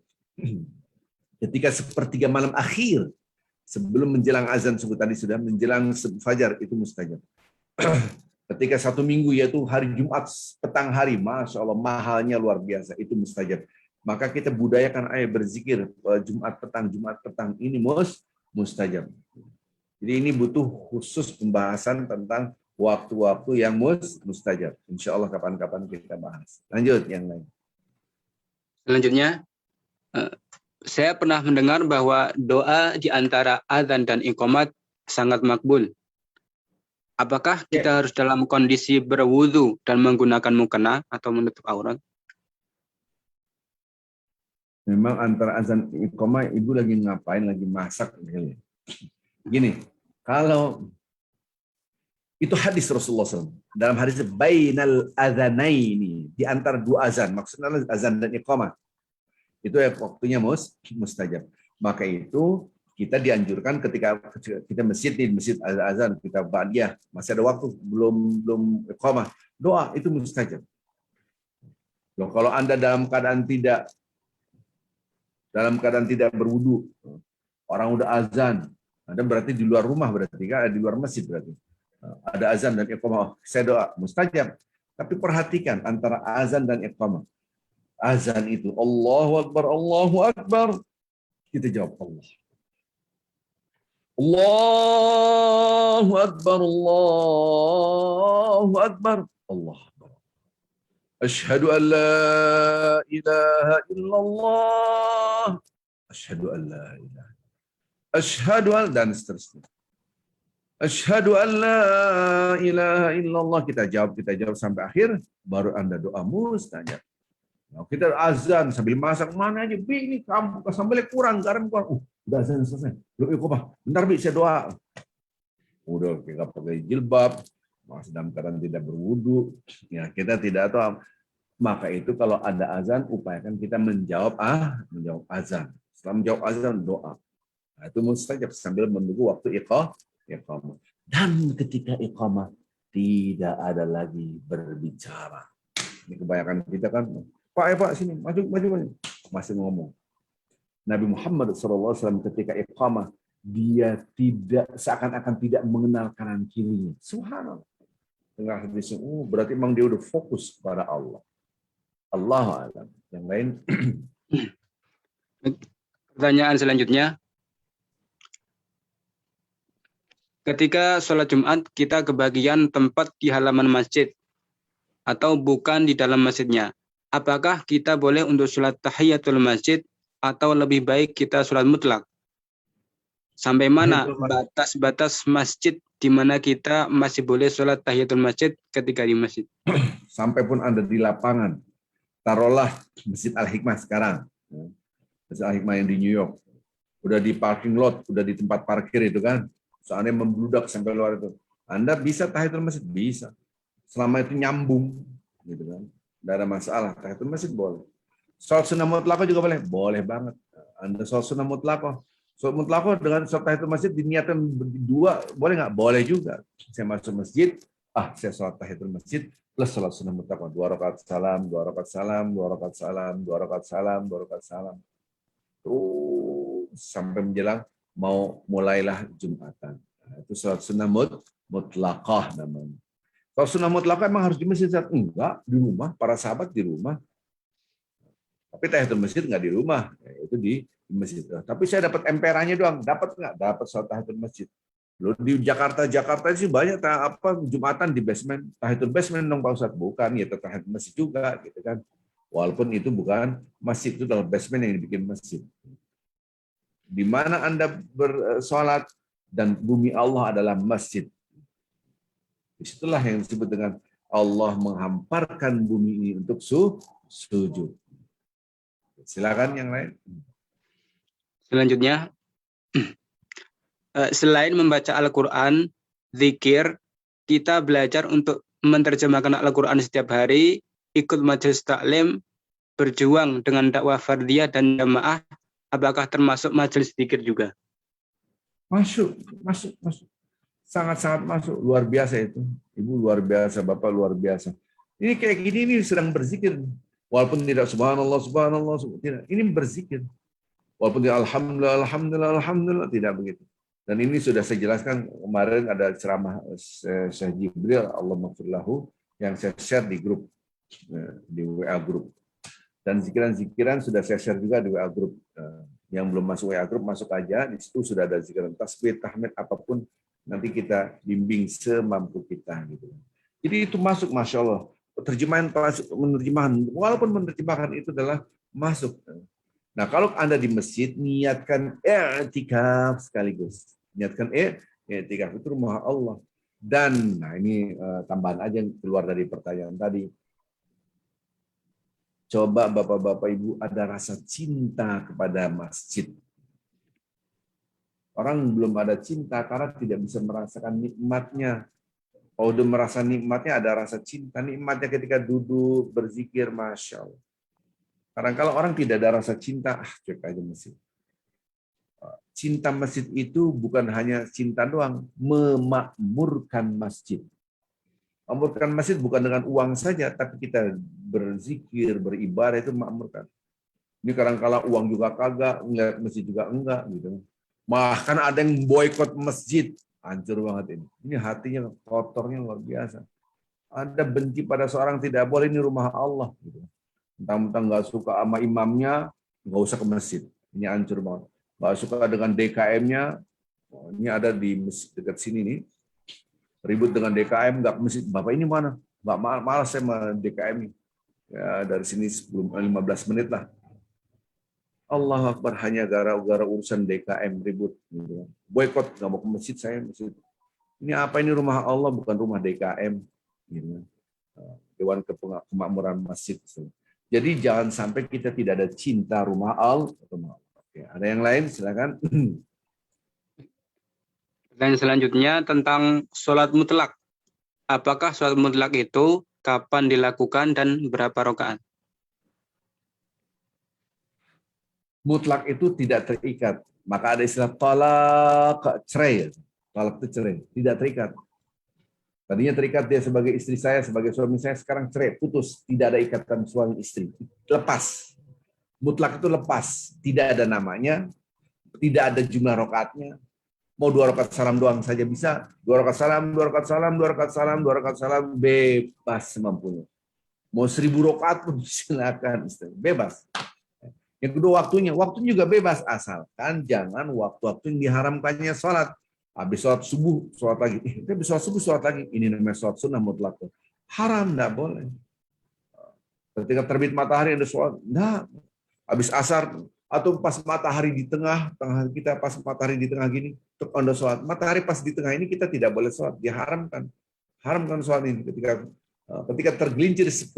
Ketika sepertiga malam akhir, sebelum menjelang azan subuh tadi sudah menjelang fajar, itu mustajab. Ketika 1 minggu yaitu hari Jumat petang hari, Masya Allah mahalnya luar biasa, itu mustajab. Maka kita budayakan berzikir Jumat petang ini mustajab. Jadi ini butuh khusus pembahasan tentang waktu-waktu yang mustajab. Insya Allah kapan-kapan kita bahas. Lanjut yang lain. Selanjutnya, saya pernah mendengar bahwa doa di antara azan dan iqamat sangat makbul. Apakah kita harus dalam kondisi berwudu dan menggunakan mukena atau menutup aurat? Memang antara azan iqamah, ibu lagi ngapain, lagi masak. Gini, kalau itu hadis Rasulullah SAW. Dalam hadis bainal adzanaini, di antara 2 azan, maksudnya azan dan iqamah. Itu ya waktunya mustajab. Maka itu kita dianjurkan ketika kita di masjid azan, kita ba'diyah, masih ada waktu, belum iqamah, doa itu mustajab. Loh, kalau Anda dalam keadaan tidak berwudu, orang udah azan, Anda berarti di luar rumah, berarti kan di luar masjid, berarti ada azan dan iqamah, saya doa mustajab. Tapi perhatikan antara azan dan iqamah. Azan itu Allahu Akbar, Allahu Akbar, kita jawab Allah. Allahu Akbar, Allahu Akbar, Allah. Asyhadu an la ilaha illallah. Asyhadu an la ilaha. Asyhadu an, dan seterusnya. Asyhadu an la ilaha illallah. Kita jawab sampai akhir, baru Anda doa mustajab. Nah, kita azan sambil masak, mana aja, Bi, ini kamu sambalnya kurang, garam kurang. Udah azan selesai. Lu iqamah. Bentar, Bi, saya doa. Udah kita pakai jilbab, masih dalam keadaan tidak berwudu. Ya, kita tidak tahu. Maka itu kalau ada azan, upayakan kita menjawab azan. Setelah menjawab azan, doa. Nah, itu mustajab sambil menunggu waktu iqamah. Dan ketika iqamah tidak ada lagi berbicara. Ini kebanyakan kita kan, Pak, sini, maju. Masih ngomong. Nabi Muhammad SAW ketika iqamah, dia tidak seakan-akan tidak mengenal kanan kirinya. Subhanallah. Tengah hadis, berarti memang dia udah fokus kepada Allah. Allahu a'lam. Yang lain. Pertanyaan selanjutnya. Ketika sholat Jumat, kita kebagian tempat di halaman masjid atau bukan di dalam masjidnya. Apakah kita boleh untuk sholat tahiyatul masjid atau lebih baik kita sholat mutlak? Sampai mana batas-batas masjid di mana kita masih boleh sholat tahiyatul masjid ketika di masjid? Sampai pun Anda di lapangan. Taruhlah Masjid Al-Hikmah sekarang. Masjid Al-Hikmah yang di New York. Udah di parking lot, udah di tempat parkir itu kan. Soalnya membludak sampai luar itu. Anda bisa tahiyatul masjid? Bisa. Selama itu nyambung. Gitu kan. Tidak ada masalah. Tahiyatul masjid boleh. Sholat sunnah mutlaqah juga boleh? Boleh banget. Anda sholat sunnah mutlaqah. Sholat mutlaqah dengan sholat tahiyatul masjid diniatkan berdua, boleh nggak? Boleh juga. Saya masuk masjid, saya sholat tahiyatul masjid, plus sholat sunnah mutlaqah. 2 rakaat salam, 2 rakaat salam, 2 rakaat salam, 2 rakaat salam, 2 rakaat salam. Terus sampai menjelang mau mulailah Jumatan. Nah, itu sholat sunnah mutlaqah namanya. Kalau sunnah mutlaqah emang harus di masjid? Enggak, di rumah. Para sahabat di rumah. Tapi tahiyatul masjid nggak di rumah, itu di masjid. Tapi saya dapat emperannya doang, dapat nggak? Dapat sholat tahiyatul masjid. Loh, di Jakarta sih banyak Jumatan di basement, tahiyatul basement dong Pak Ustadz. Bukan, ya tahiyatul masjid juga gitu kan. Walaupun itu bukan masjid, itu dalam basement yang dibikin masjid. Di mana Anda bersolat dan bumi Allah adalah masjid. Disitulah yang disebut dengan Allah menghamparkan bumi ini untuk sujud. Silakan yang lain. Selanjutnya, selain membaca Al-Quran, zikir, kita belajar untuk menerjemahkan Al-Quran setiap hari, ikut majelis taklim, berjuang dengan dakwah fardiyah dan jamaah, apakah termasuk majelis zikir juga? Masuk. Sangat-sangat masuk. Luar biasa itu. Ibu luar biasa, Bapak luar biasa. Ini kayak gini, ini sedang berzikir. Walaupun tidak subhanallah, tidak. Ini berzikir. Walaupun tidak alhamdulillah, tidak begitu. Dan ini sudah saya jelaskan kemarin ada ceramah Syekh Jibril, Allah maghfirlahu, yang saya share di grup, di WA grup. Dan zikiran-zikiran sudah saya share juga di WA grup. Yang belum masuk WA grup, masuk aja. Di situ sudah ada zikiran tasbih, tahmid, apapun. Nanti kita bimbing semampu kita. Gitu. Jadi itu masuk, Masya Allah. Menerjemahan, walaupun menerjemahkan itu adalah masuk. Nah, kalau Anda di masjid, niatkan i'tikaf sekaligus. Niatkan i'tikaf, itu rumah Allah. Dan, nah ini tambahan aja yang keluar dari pertanyaan tadi. Coba Bapak-Bapak Ibu ada rasa cinta kepada masjid. Orang belum ada cinta karena tidak bisa merasakan nikmatnya. Kalau udah merasa nikmatnya, ada rasa cinta. Nikmatnya ketika duduk, berzikir, Masya Allah. Karena kalau orang tidak ada rasa cinta, cek aja masjid. Cinta masjid itu bukan hanya cinta doang, memakmurkan masjid. Memakmurkan masjid bukan dengan uang saja, tapi kita berzikir, beribadah itu memakmurkan. Ini kadang-kala uang juga kagak, ngeliat masjid juga enggak, gitu. Bahkan ada yang boykot masjid, hancur banget ini. Ini hatinya kotornya luar biasa. Ada benci pada seorang, tidak boleh, ini rumah Allah, gitu. Mentang-mentang nggak suka sama imamnya, nggak usah ke masjid. Ini hancur banget. Nggak suka dengan DKM-nya, ini ada di masjid dekat sini nih, ribut dengan DKM, nggak ke masjid. Bapak ini mana? Nggak malas saya sama DKM ini. Ya, dari sini 15 menit lah. Allah Akbar, hanya gara-gara urusan DKM ribut. Gitu. Boykot, nggak mau ke masjid saya. Masjid. Ini apa, ini rumah Allah, bukan rumah DKM. Gitu. Dewan Kemakmuran Masjid. Jadi jangan sampai kita tidak ada cinta rumah Allah. Oke, ada yang lain? Silakan. Dan selanjutnya tentang sholat mutlak. Apakah sholat mutlak itu kapan dilakukan dan berapa rakaat? Mutlak itu tidak terikat. Maka ada istilah talak cerai. Talak itu cerai. Tidak terikat. Tadinya terikat dia sebagai istri saya, sebagai suami saya, sekarang cerai, putus. Tidak ada ikatan suami istri. Lepas. Mutlak itu lepas. Tidak ada namanya. Tidak ada jumlah rakaatnya. Mau 2 rakaat salam doang saja bisa. 2 rakaat salam, 2 rakaat salam, 2 rakaat salam, 2 rakaat salam, bebas semampunya. Mau 1000 rakaat pun silakan. Bebas. Yang kedua waktunya juga bebas, asalkan jangan waktu-waktu yang diharamkannya sholat. Habis sholat subuh, sholat lagi. Habis sholat subuh, sholat lagi. Ini namanya sholat sunnah mutlak. Haram, enggak boleh. Ketika terbit matahari ada sholat, enggak. Habis asar, atau pas matahari di tengah kita, pas matahari di tengah gini, untuk Anda sholat. Matahari pas di tengah ini kita tidak boleh sholat, diharamkan. Haramkan sholat ini. Ketika tergelincir ke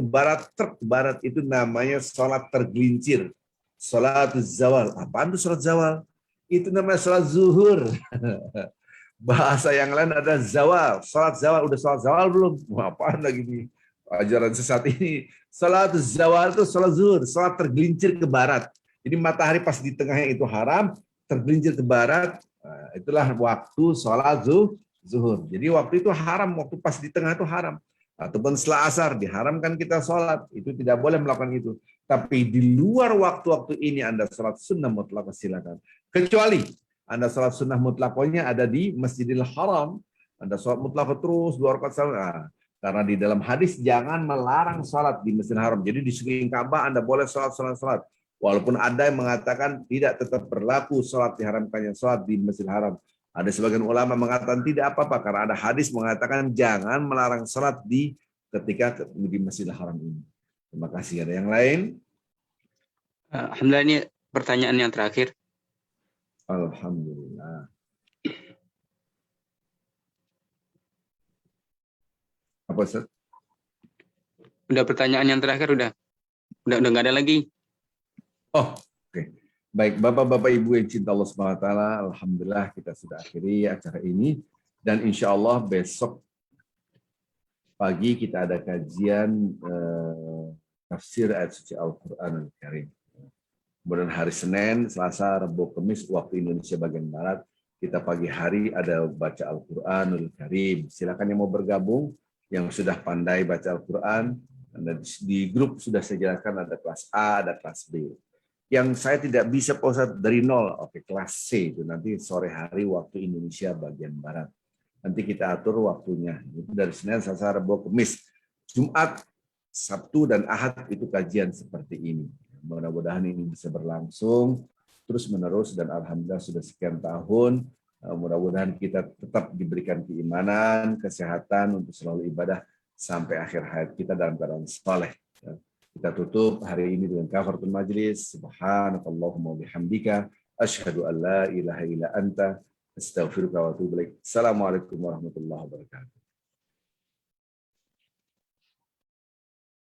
barat itu namanya sholat tergelincir. Sholat zawal. Apaan itu sholat zawal? Itu namanya sholat zuhur. Bahasa yang lain ada zawal. Sholat zawal. Udah sholat zawal belum? Apaan lagi nih? Ajaran sesat ini. Sholat zawal itu sholat zuhur. Sholat tergelincir ke barat. Jadi matahari pas di tengahnya itu haram. Tergelincir ke barat. Nah, itulah waktu sholat zuhur. Jadi waktu itu haram. Waktu pas di tengah itu haram. Ataupun setelah asar diharamkan kita sholat. Itu tidak boleh melakukan itu. Tapi di luar waktu-waktu ini Anda sholat sunnah mutlak, silakan. Kecuali Anda sholat sunnah mutlaknya ada di Masjidil Haram. Anda sholat mutlak terus 2 rakaat salam. Nah, Karena di dalam hadis jangan melarang sholat di Masjidil Haram. Jadi di sekeliling Ka'bah Anda boleh sholat. Walaupun ada yang mengatakan tidak tetap berlaku sholat diharamkannya sholat di Masjidil Haram. Ada sebagian ulama mengatakan tidak apa-apa karena ada hadis mengatakan jangan melarang sholat ketika di Masjidil Haram ini. Terima kasih. Ada yang lain? Alhamdulillah, ini pertanyaan yang terakhir. Alhamdulillah. Apa Ustaz? Udah pertanyaan yang terakhir udah nggak ada lagi. Oh, oke. Baik, Bapak-bapak Ibu yang cinta Allah SWT, alhamdulillah kita sudah akhiri acara ini dan insya Allah besok pagi kita ada kajian tafsir ayat suci Al-Qur'an Al-Karim. Kemudian hari Senin, Selasa, Rabu, Kamis waktu Indonesia bagian barat, kita pagi hari ada baca Al-Qur'anul Karim. Silakan yang mau bergabung, yang sudah pandai baca Al-Quran, di grup sudah saya jelaskan ada kelas A, ada kelas B. Yang saya tidak bisa Ustaz dari nol, oke, kelas C itu nanti sore hari waktu Indonesia bagian barat. Nanti kita atur waktunya. Itu dari Senin, Selasa, Rabu, Kamis. Jumat, Sabtu, dan Ahad itu kajian seperti ini. Mudah-mudahan ini bisa berlangsung terus-menerus dan alhamdulillah sudah sekian tahun. Mudah-mudahan kita tetap diberikan keimanan, kesehatan untuk selalu ibadah sampai akhir hayat kita dalam keadaan saleh. Kita tutup hari ini dengan kafaratul majlis. Subhanakallahumma wa bihamdika asyhadu an la ilaha illa anta astaghfiruka wa atubu ilaik. Assalamualaikum warahmatullahi wabarakatuh.